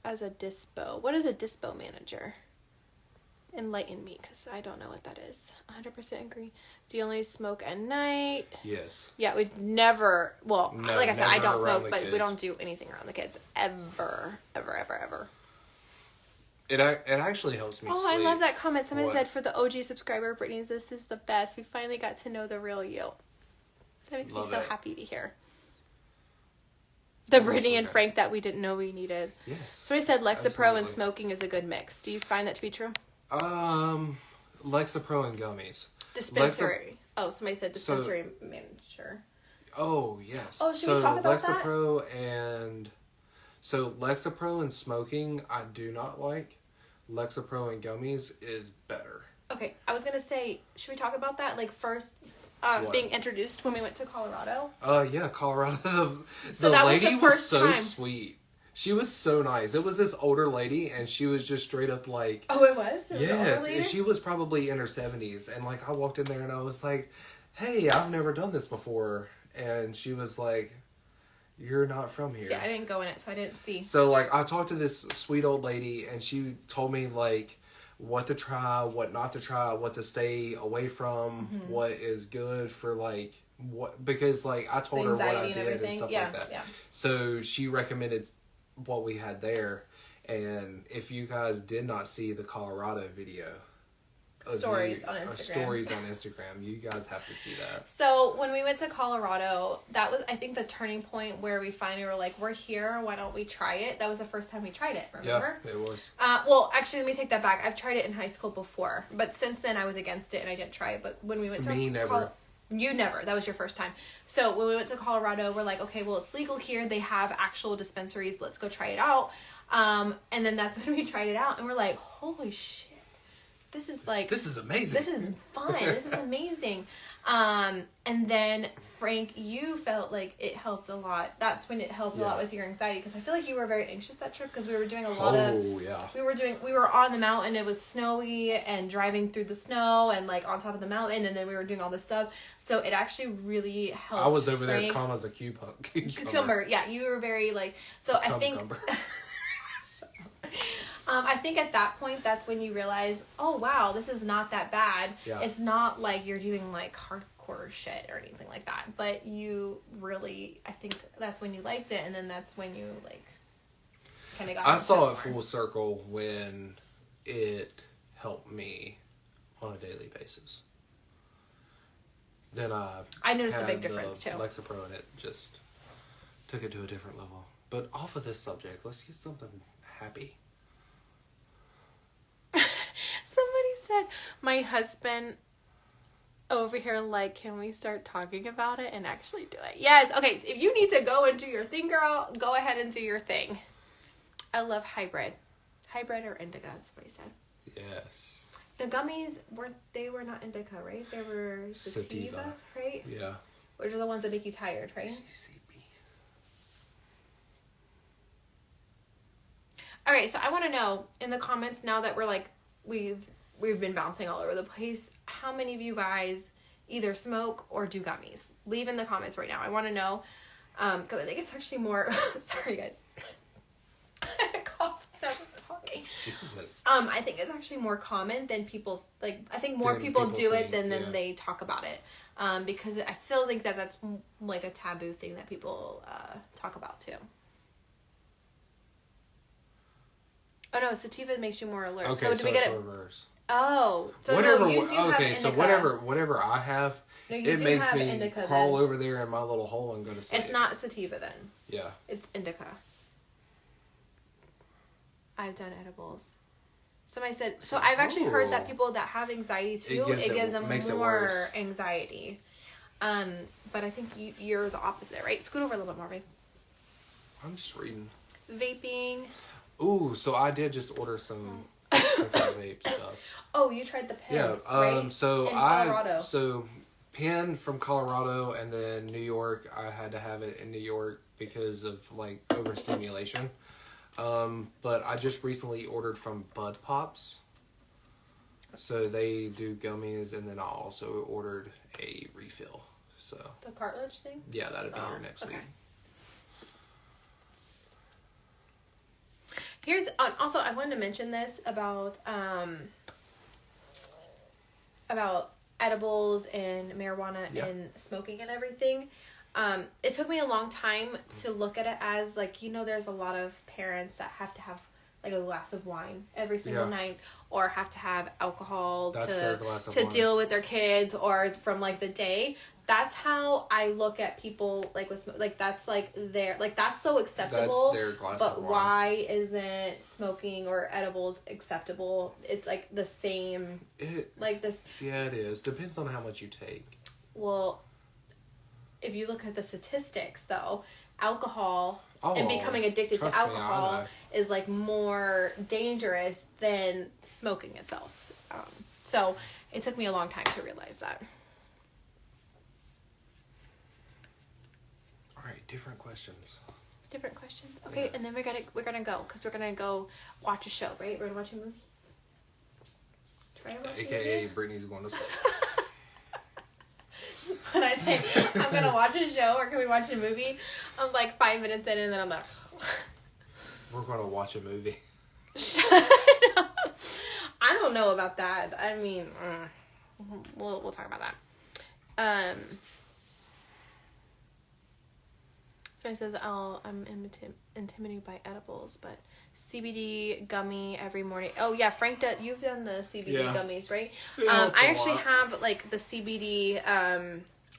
B: as a dispo. What is a dispo manager? Enlighten me, because I don't know what that is. 100% agree. Do you only smoke at night?
A: Yes.
B: Yeah, we'd never, well,
A: No,
B: like I said, I don't
A: never around
B: smoke,
A: the
B: but
A: kids.
B: we don't do anything around the kids. Ever. Ever, ever, ever.
A: It actually helps me
B: Oh,
A: sleep.
B: I love that comment. Somebody
A: What?
B: said, for the OG subscriber, Brittany's, this is the best. We finally got to know the real you. That makes
A: Love
B: me so
A: it.
B: happy to hear. The
A: That
B: Britney
A: makes
B: and
A: me
B: Frank that we didn't know we needed.
A: Yes.
B: Somebody said Lexapro
A: Absolutely.
B: and smoking is a good mix. Do you find that to be true?
A: Lexapro and gummies.
B: Dispensary. Somebody said dispensary manager.
A: Oh, yes.
B: Oh, should we talk about that?
A: Lexapro and smoking, I do not like. Lexapro and gummies is better.
B: Okay, I was going to say, should we talk about that? Like, first, being introduced when we went to Colorado?
A: Yeah, Colorado.
B: So
A: the
B: that was
A: lady
B: the
A: was
B: first
A: so
B: time.
A: sweet. She was so nice. It was this older lady, and she was just straight up like...
B: Oh, it was? It was an older
A: Yes,
B: lady?
A: and she was probably in her 70s. And, like, I walked in there, and I was like, hey, I've never done this before. And she was like, you're not from here.
B: Yeah, I didn't go in it, so I didn't see.
A: So, like, I talked to this sweet old lady, and she told me, like, what to try, what not to try, what to stay away from, what is good for, like, what... Because, like, I told her what I did and stuff like that.
B: Yeah.
A: So, she recommended what we had there. And if you guys did not see the Colorado video...
B: Stories on Instagram.
A: You guys have to see that.
B: So when we went to Colorado, that was, I think, the turning point where we finally were like, we're here, why don't we try it? That was the first time we tried it, remember?
A: Yeah, it was.
B: Well, actually, let me take that back. I've tried it in high school before, but since then I was against it and I didn't try it. But when we went to
A: never.
B: You never. That was your first time. So when we went to Colorado, we're like, okay, well, it's legal here. They have actual dispensaries. Let's go try it out. And then that's when we tried it out and we're like, holy shit. This is amazing. This is fun. This is amazing. And then Frank, you felt like it helped a lot. That's when it helped a lot with your anxiety, because I feel like you were very anxious that trip because we were doing a lot we were on the mountain. It was snowy and driving through the snow and like on top of the mountain, and then we were doing all this stuff. So it actually really helped.
A: I was over
B: Frank.
A: there calm as a
B: cucumber. Yeah, you were very like. So I think. I think at that point, that's when you realize, oh, wow, this is not that bad.
A: Yeah.
B: It's not like you're doing, like, hardcore shit or anything like that. But you really, I think that's when you liked it. And then that's when you, like, kind of got
A: I saw it
B: more.
A: full circle when it helped me on a daily basis. Then I
B: noticed a big difference, too.
A: Lexapro, and it just took it to a different level. But off of this subject, let's get something happy.
B: Somebody said, my husband over here, like, can we start talking about it and actually do it? Yes. Okay. If you need to go and do your thing, girl, go ahead and do your thing. I love hybrid or indica, that's what he said.
A: Yes.
B: The gummies were not indica, right? They were sativa, right?
A: Yeah.
B: Which are the ones that make you tired, right?
A: CCB.
B: All right, so I want to know in the comments now that we're like we've been bouncing all over the place. How many of you guys either smoke or do gummies? Leave in the comments right now. I want to know because I think it's actually more. Sorry, guys. I coughed as I was talking.
A: Jesus.
B: I think it's actually more common than people like. I think more people do it than they talk about it. Because I still think that that's like a taboo thing that people talk about too. Oh no, sativa makes you more alert.
A: Okay,
B: so do we get it?
A: Reverse.
B: Oh, so
A: whatever.
B: No, you do have indica.
A: So whatever I have, it makes me indica, crawl over there in my little hole and go to sleep.
B: It's not sativa then.
A: Yeah.
B: It's indica. I've done edibles. Somebody said so. I've actually heard that people that have anxiety too, it gives them more anxiety. But I think you're the opposite, right? Scoot over a little bit more, babe.
A: I'm just reading.
B: Vaping.
A: Ooh, so I did just order some different vape stuff.
B: Oh, you tried the pens, right?
A: So
B: in Colorado.
A: pen from Colorado, and then New York. I had to have it in New York because of like overstimulation. But I just recently ordered from Bud Pops. So they do gummies, and then I also ordered a refill. So
B: the cartilage thing?
A: Yeah, that'll be here next week.
B: Here's also I wanted to mention this about edibles and marijuana and smoking and everything. It took me a long time to look at it as like, there's a lot of parents that have to have like a glass of wine every single night, or have to have alcohol to deal with their kids or from like the day. That's how I look at people like with like that's like their like that's so acceptable.
A: That's their glass
B: but
A: of wine.
B: Why isn't smoking or edibles acceptable? It's like the same. Like this.
A: Yeah, it is. Depends on how much you take.
B: Well, if you look at the statistics, though, alcohol and becoming addicted to alcohol is like more dangerous than smoking itself. So it took me a long time to realize that.
A: All right, different questions.
B: Okay, and then we're gonna go because we're gonna go watch a show, right? We're gonna watch a movie.
A: AKA Brittany's going to sleep.
B: When I say I'm gonna watch a show or can we watch a movie, I'm like 5 minutes in and then I'm like,
A: we're gonna watch a movie.
B: Shut up. I don't know about that. I mean, we'll talk about that. Somebody says I'm intimidated by edibles, but CBD gummy every morning. Oh yeah, Frank, you've done the CBD gummies, right?
A: Yeah,
B: I actually have like the CBD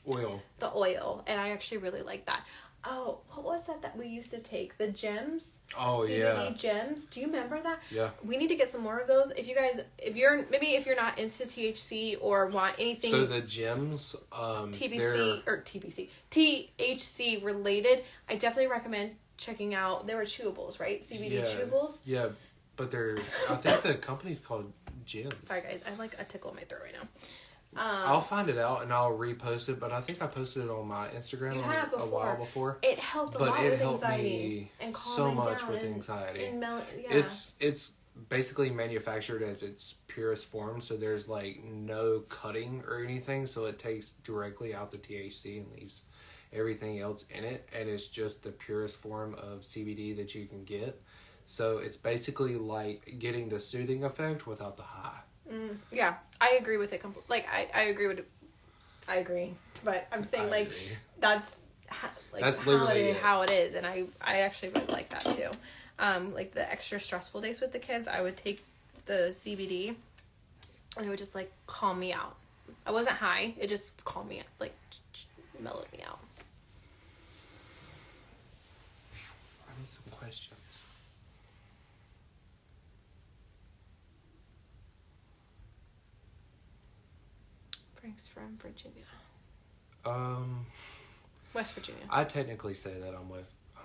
A: oil.
B: The oil, and I actually really like that. Oh, what was that we used to take? The gems?
A: Oh,
B: CBD gems. Do you remember that?
A: Yeah.
B: We need to get some more of those. If you're not into THC or want anything.
A: So the gems,
B: THC related, I definitely recommend checking out. There were chewables, right? CBD chewables.
A: Yeah, but I think the company's called Gems.
B: Sorry guys, I have like a tickle in my throat right now.
A: I'll find it out and I'll repost it, but I think I posted it on my Instagram a while before.
B: It helped a lot with anxiety and
A: so much with anxiety. It's basically manufactured as its purest form, so there's like no cutting or anything, so it takes directly out the THC and leaves everything else in it, and it's just the purest form of CBD that you can get. So it's basically like getting the soothing effect without the high.
B: Yeah, I agree with it. Like I agree with it. I agree, but I'm saying that's how it is, and I actually really like that too. Like the extra stressful days with the kids, I would take the CBD, and it would just like calm me out. I wasn't high; it just calmed me out, like mellowed me out.
A: I need some questions.
B: Frank's from Virginia. West Virginia.
A: I technically say that I'm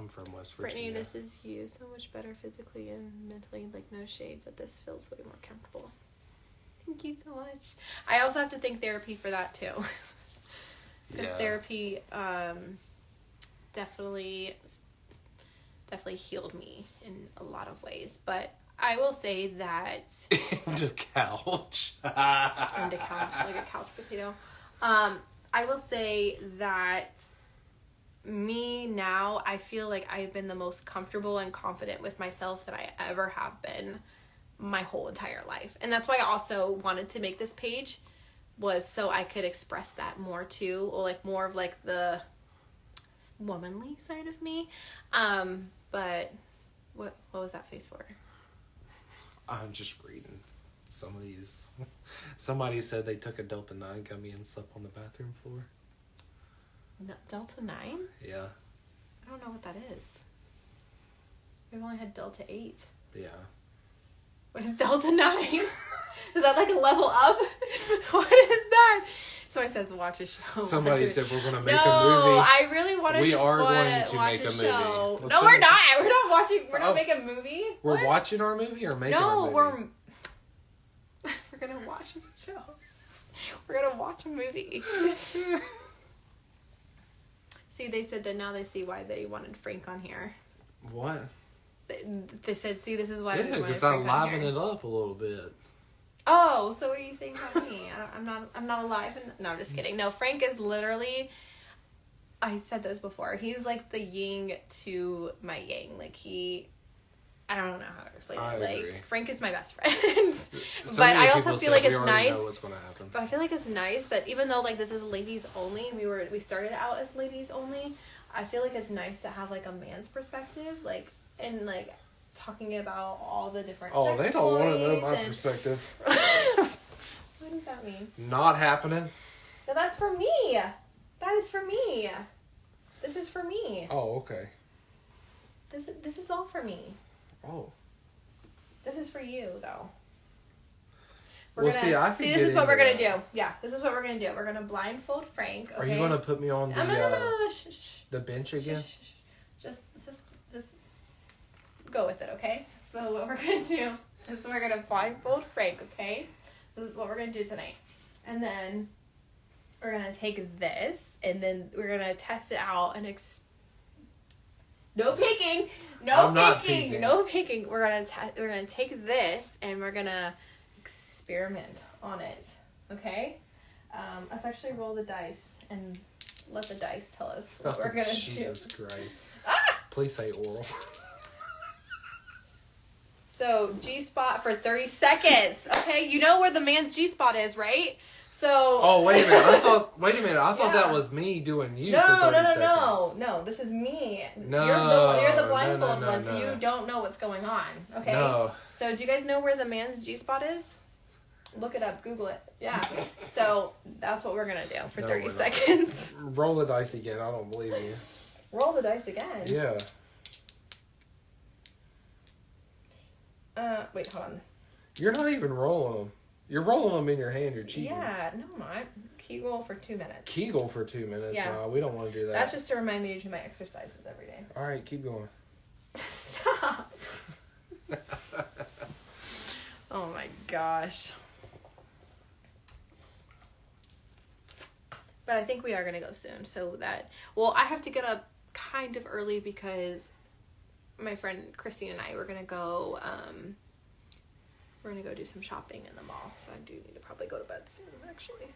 A: from West Virginia.
B: Brittany, this is you. So much better physically and mentally. Like, no shade, but this feels way more comfortable. Thank you so much. I also have to thank therapy for that too. Because therapy definitely definitely healed me in a lot of ways. But I will say that...
A: The couch.
B: And a couch, like a couch potato. I will say that me now, I feel like I've been the most comfortable and confident with myself that I ever have been my whole entire life. And that's why I also wanted to make this page, was so I could express that more too, or like more of like the womanly side of me. But what was that face for?
A: I'm just reading some of these. Somebody said they took a Delta 9 gummy and slept on the bathroom floor.
B: No, Delta 9?
A: Yeah.
B: I don't know what that is. We've only had Delta 8.
A: Yeah.
B: What is Delta 9? Is that like a level up? What is that? Somebody says watch a show.
A: Somebody said we're going to make a movie.
B: No, I really want to
A: We
B: just
A: are
B: watch
A: going to make a movie.
B: show.
A: Let's
B: No,
A: go
B: we're
A: make-
B: not. We're not watching. We're not making a movie.
A: We're
B: What?
A: watching our movie or making a
B: No,
A: movie?
B: we're going to watch a show. We're going to watch a movie. See, they said that now they see why they wanted Frank on here.
A: What?
B: They said, see, this is why
A: Yeah,
B: they wanted
A: because
B: Frank
A: I'm
B: on
A: livening
B: here.
A: it up a little bit.
B: Oh, so what are you saying about me? I'm not alive. No, I'm just kidding. No, Frank is literally, I said this before, he's like the yin to my yang. Like I don't know how to explain
A: I
B: it. Like
A: agree.
B: Frank is my best friend.
A: So
B: But
A: many
B: I also
A: people
B: feel
A: said
B: like
A: we
B: it's
A: already
B: nice.
A: know what's going to happen.
B: But I feel like it's nice that even though like this is ladies only, we started out as ladies only. I feel like it's nice to have like a man's perspective, like, and like talking about all the different.
A: Oh,
B: sex
A: they don't want to know
B: toys
A: my
B: and-
A: perspective.
B: What does that mean?
A: Not happening.
B: No, that's for me. That is for me. This is for me.
A: Oh, okay.
B: This is all for me.
A: Oh.
B: This is for you, though.
A: Well, see, I could
B: this
A: get
B: is what we're
A: into
B: gonna
A: that.
B: do. Yeah, this is what we're gonna do. We're gonna blindfold Frank. Okay?
A: Are you going to put me on the
B: No. Shh.
A: the bench again?
B: Shh. Just go with it, okay? So what we're gonna do is we're gonna blindfold Frank, okay? This is what we're gonna do tonight, and then we're gonna take this, and then we're gonna test it out and no peeking,
A: I'm not peeking.
B: no peeking. We're gonna take this and we're gonna experiment on it, okay? Let's actually roll the dice and let the dice tell us what we're gonna
A: Jesus
B: do.
A: Christ. Please say oral.
B: So, G-spot for 30 seconds. Okay, you know where the man's G-spot is, right? So.
A: Oh, wait a minute. I thought
B: Yeah.
A: that was me doing you
B: No,
A: for 30 seconds.
B: No, this is me.
A: No,
B: You're the blindfold
A: no,
B: one, so
A: no.
B: you don't know what's going on. Okay.
A: No.
B: So, do you guys know where the man's G-spot is? Look it up. Google it. Yeah. So that's what we're gonna do for
A: No,
B: 30
A: we're not.
B: seconds.
A: Roll the dice again. I don't believe you.
B: Roll the dice again.
A: Yeah.
B: Wait, hold on.
A: You're not even rolling them. You're rolling them in your hand. You're cheating.
B: Yeah, no, I'm not. Kegel for 2 minutes.
A: Kegel for 2 minutes.
B: Yeah.
A: No, we don't want to do that.
B: That's just to remind me to do my exercises every day.
A: All right, keep going.
B: Stop. Oh my gosh. But I think we are going to go soon. So that, well, I have to get up kind of early because my friend Christine and I were going to go, we're going to go do some shopping in the mall. So I do need to probably go to bed soon, actually.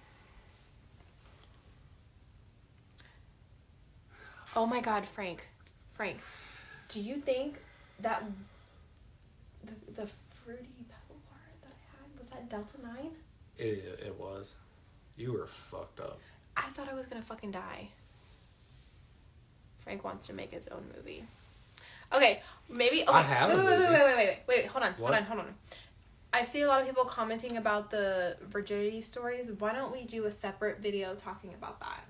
B: Oh my God, Frank, do you think that the fruity pebble bar that I had, was that Delta 9?
A: It was. You were fucked up.
B: I thought I was gonna fucking die. Frank wants to make his own movie. Okay, maybe. Okay,
A: I have a movie.
B: wait. Hold on.
A: What?
B: I've seen a lot of people commenting about the virginity stories. Why don't we do a separate video talking about that?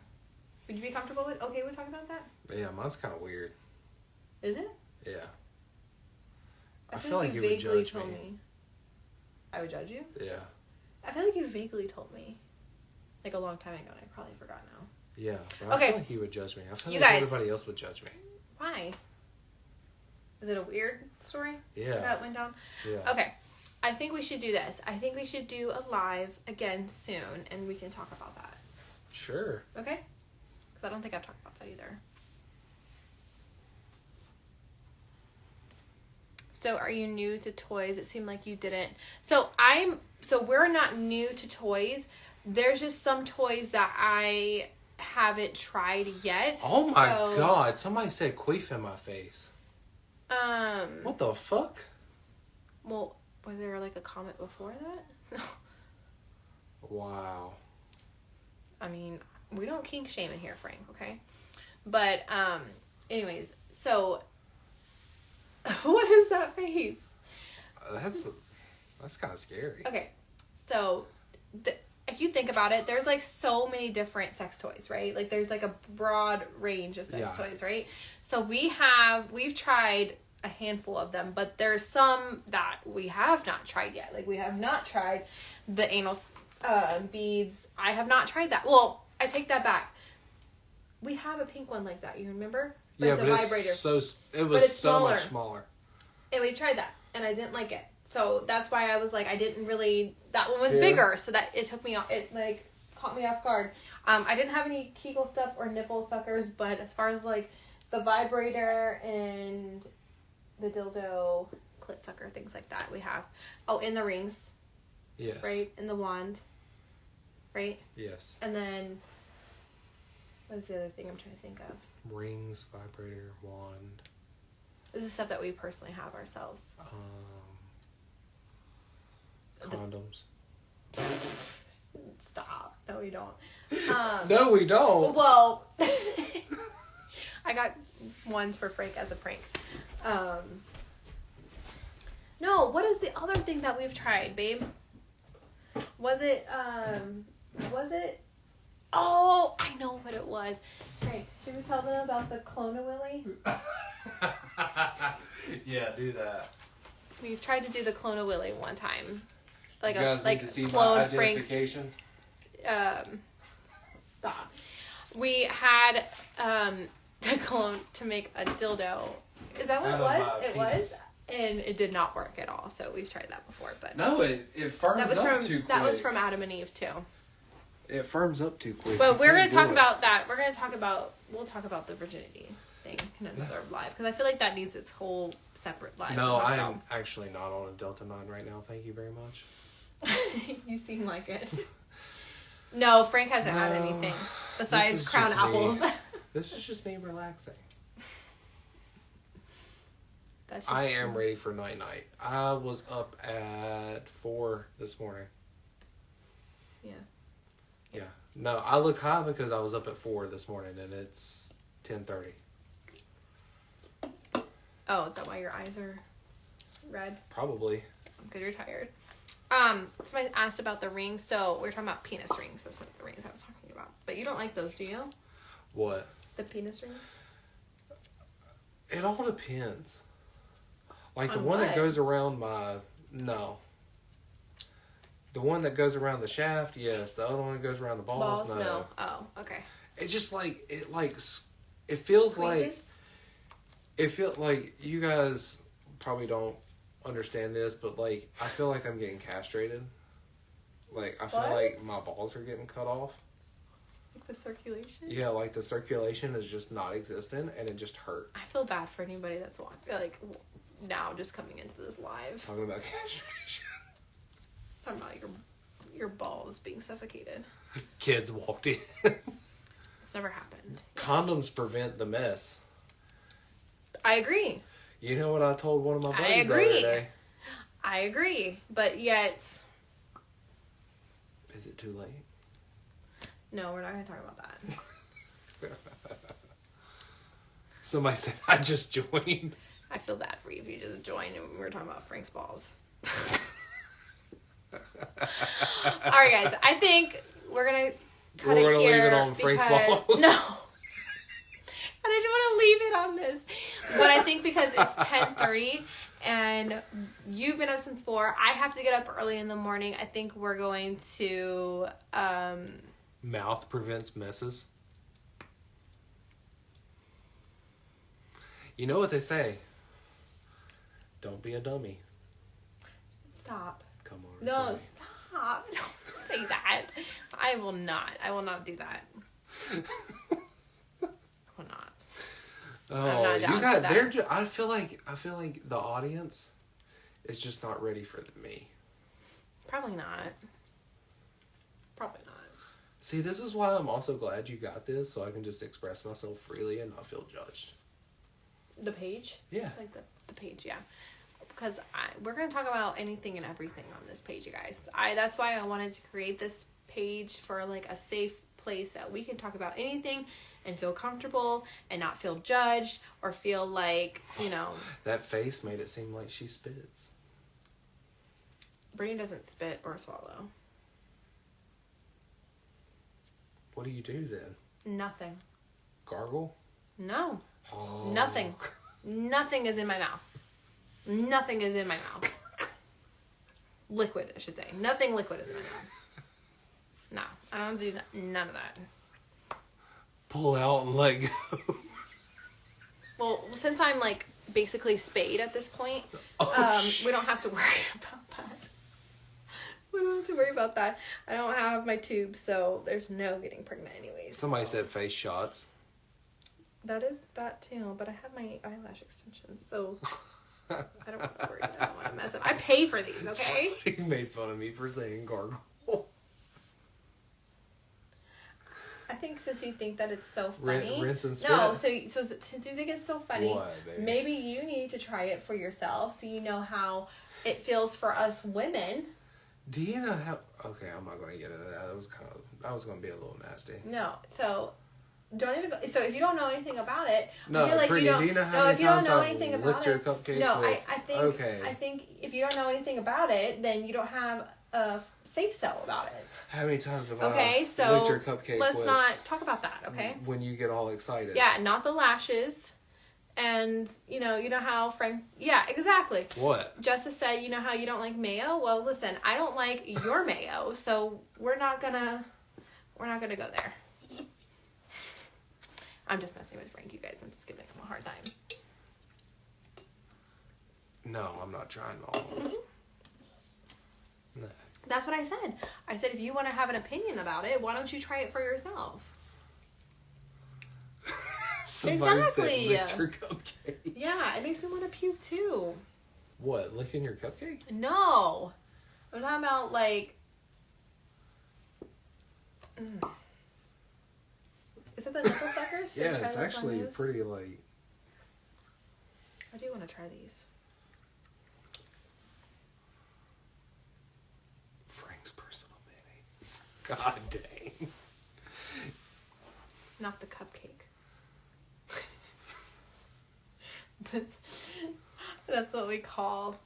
B: Would you be comfortable with? Okay, we're talking about that.
A: Yeah, mine's kind of weird.
B: Is it?
A: Yeah. I feel like you would
B: vaguely
A: judge
B: told
A: me.
B: I would judge you?
A: Yeah.
B: I feel like you vaguely told me. Like a long time ago, and I probably forgot now.
A: Yeah, but
B: Okay.
A: I feel like you would judge me. I feel
B: You
A: like
B: guys-
A: everybody else would judge me.
B: Why? Is it a weird story?
A: Yeah.
B: That went down?
A: Yeah.
B: Okay. I think we should do this. I think we should do a live again soon, and we can talk about that.
A: Sure.
B: Okay? Because I don't think I've talked about that either. So are you new to toys? It seemed like you didn't. So we're not new to toys. There's just some toys that I haven't tried yet.
A: Oh my god, somebody said queef in my face. What the fuck?
B: Well, was there like a comment before that?
A: Wow.
B: I mean, we don't kink shame in here, Frank, okay? But, anyways, so, what is that face?
A: That's kind of scary.
B: Okay, so, if you think about it, there's, like, so many different sex toys, right? Like, there's, like, a broad range of sex toys, right? So, we've tried a handful of them, but there's some that we have not tried yet. Like, we have not tried the anal beads. I have not tried that. Well, I take that back. We have a pink one like that. You remember? But
A: yeah,
B: it's a
A: but
B: vibrator.
A: It was so much smaller.
B: And we tried that, and I didn't like it. So that's why I was like, I didn't really. That one was bigger, so that it took me off. It like caught me off guard. I didn't have any Kegel stuff or nipple suckers, but as far as like the vibrator and the dildo, clit sucker, things like that, we have. Oh, in the rings.
A: Yes.
B: Right, in the wand. Right.
A: Yes.
B: And then, what is the other thing I'm trying to think of?
A: Rings, vibrator, wand.
B: This is stuff that we personally have ourselves.
A: Condoms.
B: Stop. No, we don't.
A: No, we don't.
B: Well, I got ones for Frank as a prank. No, what is the other thing that we've tried, babe? Was it? Oh, I know what it was. Frank, should we tell them about the Clone-A-Willy?
A: Yeah, do that.
B: We've tried to do the Clone-A-Willy one time. Like
A: you guys need to see
B: clone
A: my
B: Frank's.
A: identification.
B: Stop. We had to clone to make a dildo. Is that what it was? It was, and it did not work at all. So we've tried that before, but
A: no, it firms up too quick.
B: That was from Adam and Eve too.
A: It firms up too quick.
B: But we're going to talk about that. We'll talk about the virginity thing in another live. Because I feel like that needs its whole separate live.
A: No, I am actually not on a Delta 9 right now. Thank you very much.
B: You seem like it. No, Frank hasn't had anything besides crown apples.
A: This is just me relaxing.
B: I
A: am ready for night. I was up at 4 this morning.
B: Yeah.
A: Yeah. No, I look high because I was up at 4 this morning and it's 10:30.
B: Oh, is that why your eyes are red?
A: Probably.
B: Because you're tired. Somebody asked about the rings. So we're talking about penis rings. That's what the rings I was talking about. But you don't like those, do you?
A: What?
B: The penis rings?
A: It all depends. Like the
B: On
A: one
B: what?
A: that goes around no. The one that goes around the shaft, yes. The other one that goes around the balls, no.
B: Oh, okay.
A: It's just like it feels like you guys probably don't understand this, but like I feel like I'm getting castrated. Like I feel like my balls are getting cut off.
B: Like the circulation?
A: Yeah, like the circulation is just not existent and it just hurts.
B: I feel bad for anybody that's like now just coming into this live.
A: Talking about castration.
B: Talking about your balls being suffocated.
A: Kids walked in.
B: It's never happened.
A: Condoms prevent the mess.
B: I agree.
A: You know what I told one of my buddies the other day?
B: I agree. But yet...
A: Is it too late?
B: No, we're not going to talk about that.
A: Somebody said I just joined.
B: I feel bad for you if you just joined and we were talking about Frank's balls. Alright guys, I think we're going to cut it here. We're going to leave it on Frank's balls? No. And I don't want to leave it on this. But I think because it's 10:30 and you've been up since 4, I have to get up early in the morning. I think we're going to...
A: Mouth prevents messes. You know what they say. Don't be a dummy.
B: Stop.
A: Come on.
B: No, stop. Don't say that. I will not. I will not do that. I will not.
A: Oh,
B: not down
A: you got.
B: for that.
A: They're. I feel like the audience is just not ready for me.
B: Probably not. Probably not.
A: See, this is why I'm also glad you got this, so I can just express myself freely and not feel judged.
B: The page?
A: Yeah.
B: Like the page, yeah. Because we're going to talk about anything and everything on this page, you guys. That's why I wanted to create this page for like a safe place that we can talk about anything and feel comfortable and not feel judged or feel like,
A: That face made it seem like she spits.
B: Brittany doesn't spit or swallow.
A: What do you do then?
B: Nothing.
A: Gargle?
B: No.
A: Oh.
B: Nothing. Nothing is in my mouth. Nothing is in my mouth. Liquid, I should say. Nothing liquid is in my mouth. No, I don't do none of that.
A: Pull out and let go.
B: Well, since I'm like basically spayed at this point, we don't have to worry about that. We don't have to worry about that. I don't have my tube, so there's no getting pregnant anyways.
A: Somebody said face shots.
B: That is that too, but I have my eyelash extensions, so I don't want to worry. I don't want to mess up. I pay for these, okay?
A: Somebody made fun of me for saying gargle.
B: I think since you think that it's so funny,
A: Rinse and spit.
B: no. So since you think it's so funny,
A: What, baby?
B: maybe you need to try it for yourself, so you know how it feels for us women.
A: Do you know how? Okay, I'm not going to get into that. I was going to be a little nasty.
B: No, so don't even go. So if you don't know anything about it,
A: No,
B: I feel like
A: Brittany,
B: you don't.
A: do you know how
B: No,
A: many
B: if you don't
A: times
B: know
A: I've
B: anything
A: licked
B: about
A: your
B: it,
A: cupcake
B: no,
A: with-
B: I think.
A: Okay.
B: I think if you don't know anything about it, then you don't have a say so about it.
A: How many times have
B: Okay,
A: I
B: so
A: licked your cupcake
B: let's
A: with
B: not talk about that. Okay.
A: when you get all excited?
B: Yeah, not the lashes. And, you know how Frank... Yeah, exactly.
A: What?
B: Justice said, you know how you don't like mayo? Well, listen, I don't like your mayo, so we're not gonna go there. I'm just messing with Frank, you guys. I'm just giving him a hard time.
A: No, I'm not trying at all. No.
B: That's what I said. I said, if you want to have an opinion about it, why don't you try it for yourself?
A: Somebody
B: Exactly.
A: said lick your cupcake.
B: Yeah, it makes me want to puke, too.
A: What? Licking your cupcake?
B: No. I'm talking about, like... Is it the nipple suckers? Did you
A: Yeah,
B: try
A: it's
B: those on
A: actually
B: yours?
A: pretty like...
B: I do want to try these.
A: Frank's personal mayonnaise. God dang.
B: Not the cupcake. That's what we call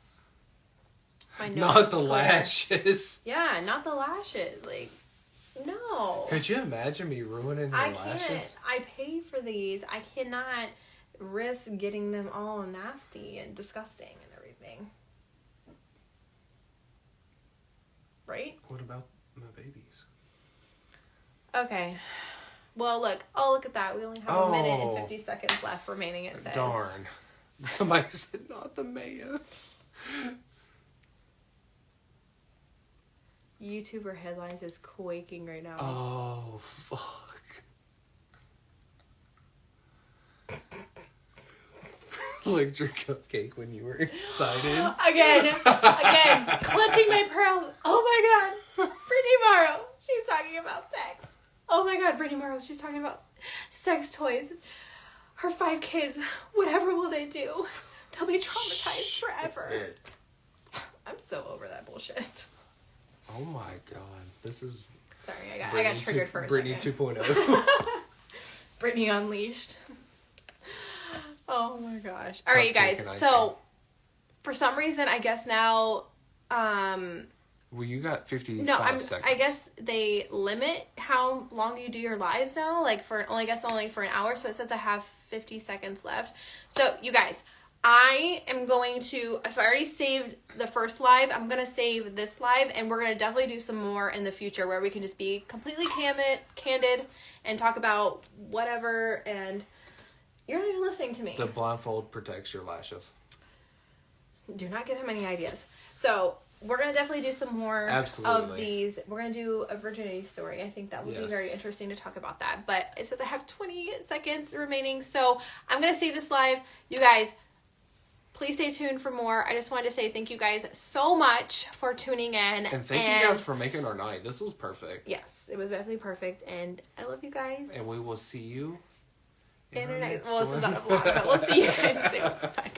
B: my nose.
A: Not the
B: square.
A: lashes.
B: Yeah, not the lashes. Like, no.
A: Could you imagine me ruining your
B: I
A: lashes?
B: can't. I paid for these. I cannot risk getting them all nasty and disgusting and everything. Right?
A: What about my babies?
B: Okay. Well, look. Oh, look at that. We only have a minute and 50 seconds left remaining, it says.
A: Darn. Somebody said not the mayo.
B: YouTuber headlines is quaking right now.
A: Oh, fuck. Licked your cupcake when you were excited.
B: Again, clutching my pearls. Oh my god. Britney Morrow. She's talking about sex. Oh my god, Britney Morrow. She's talking about sex toys. Her 5 kids. Whatever will they do? They'll be traumatized forever.
A: Shit.
B: I'm so over that bullshit.
A: Oh my god. This is
B: Sorry, I got triggered for a
A: Britney
B: second.
A: 2.0.
B: Britney Unleashed. Oh my gosh. All right, you guys.
A: Cupcake and
B: So,
A: icing.
B: for some reason, I guess now,
A: Well, you got 55
B: no,
A: seconds.
B: I guess they limit how long you do your lives now, like for only for an hour. So it says I have 50 seconds left. So you guys, I am going to. So I already saved the first live. I'm gonna save this live, and we're gonna definitely do some more in the future where we can just be completely candid and talk about whatever. And you're not even listening to me.
A: The blindfold protects your lashes.
B: Do not give him any ideas. So we're going to definitely do some more
A: Absolutely.
B: of these. We're going to do a virginity story. I think that would be very interesting to talk about that. But it says I have 20 seconds remaining. So I'm going to save this live. You guys, please stay tuned for more. I just wanted to say thank you guys so much for tuning in.
A: And thank you guys for making our night. This was perfect.
B: Yes, it was definitely perfect. And I love you guys.
A: And we will see you
B: in our next. Well, this is not a vlog, but we'll see you guys soon. Bye.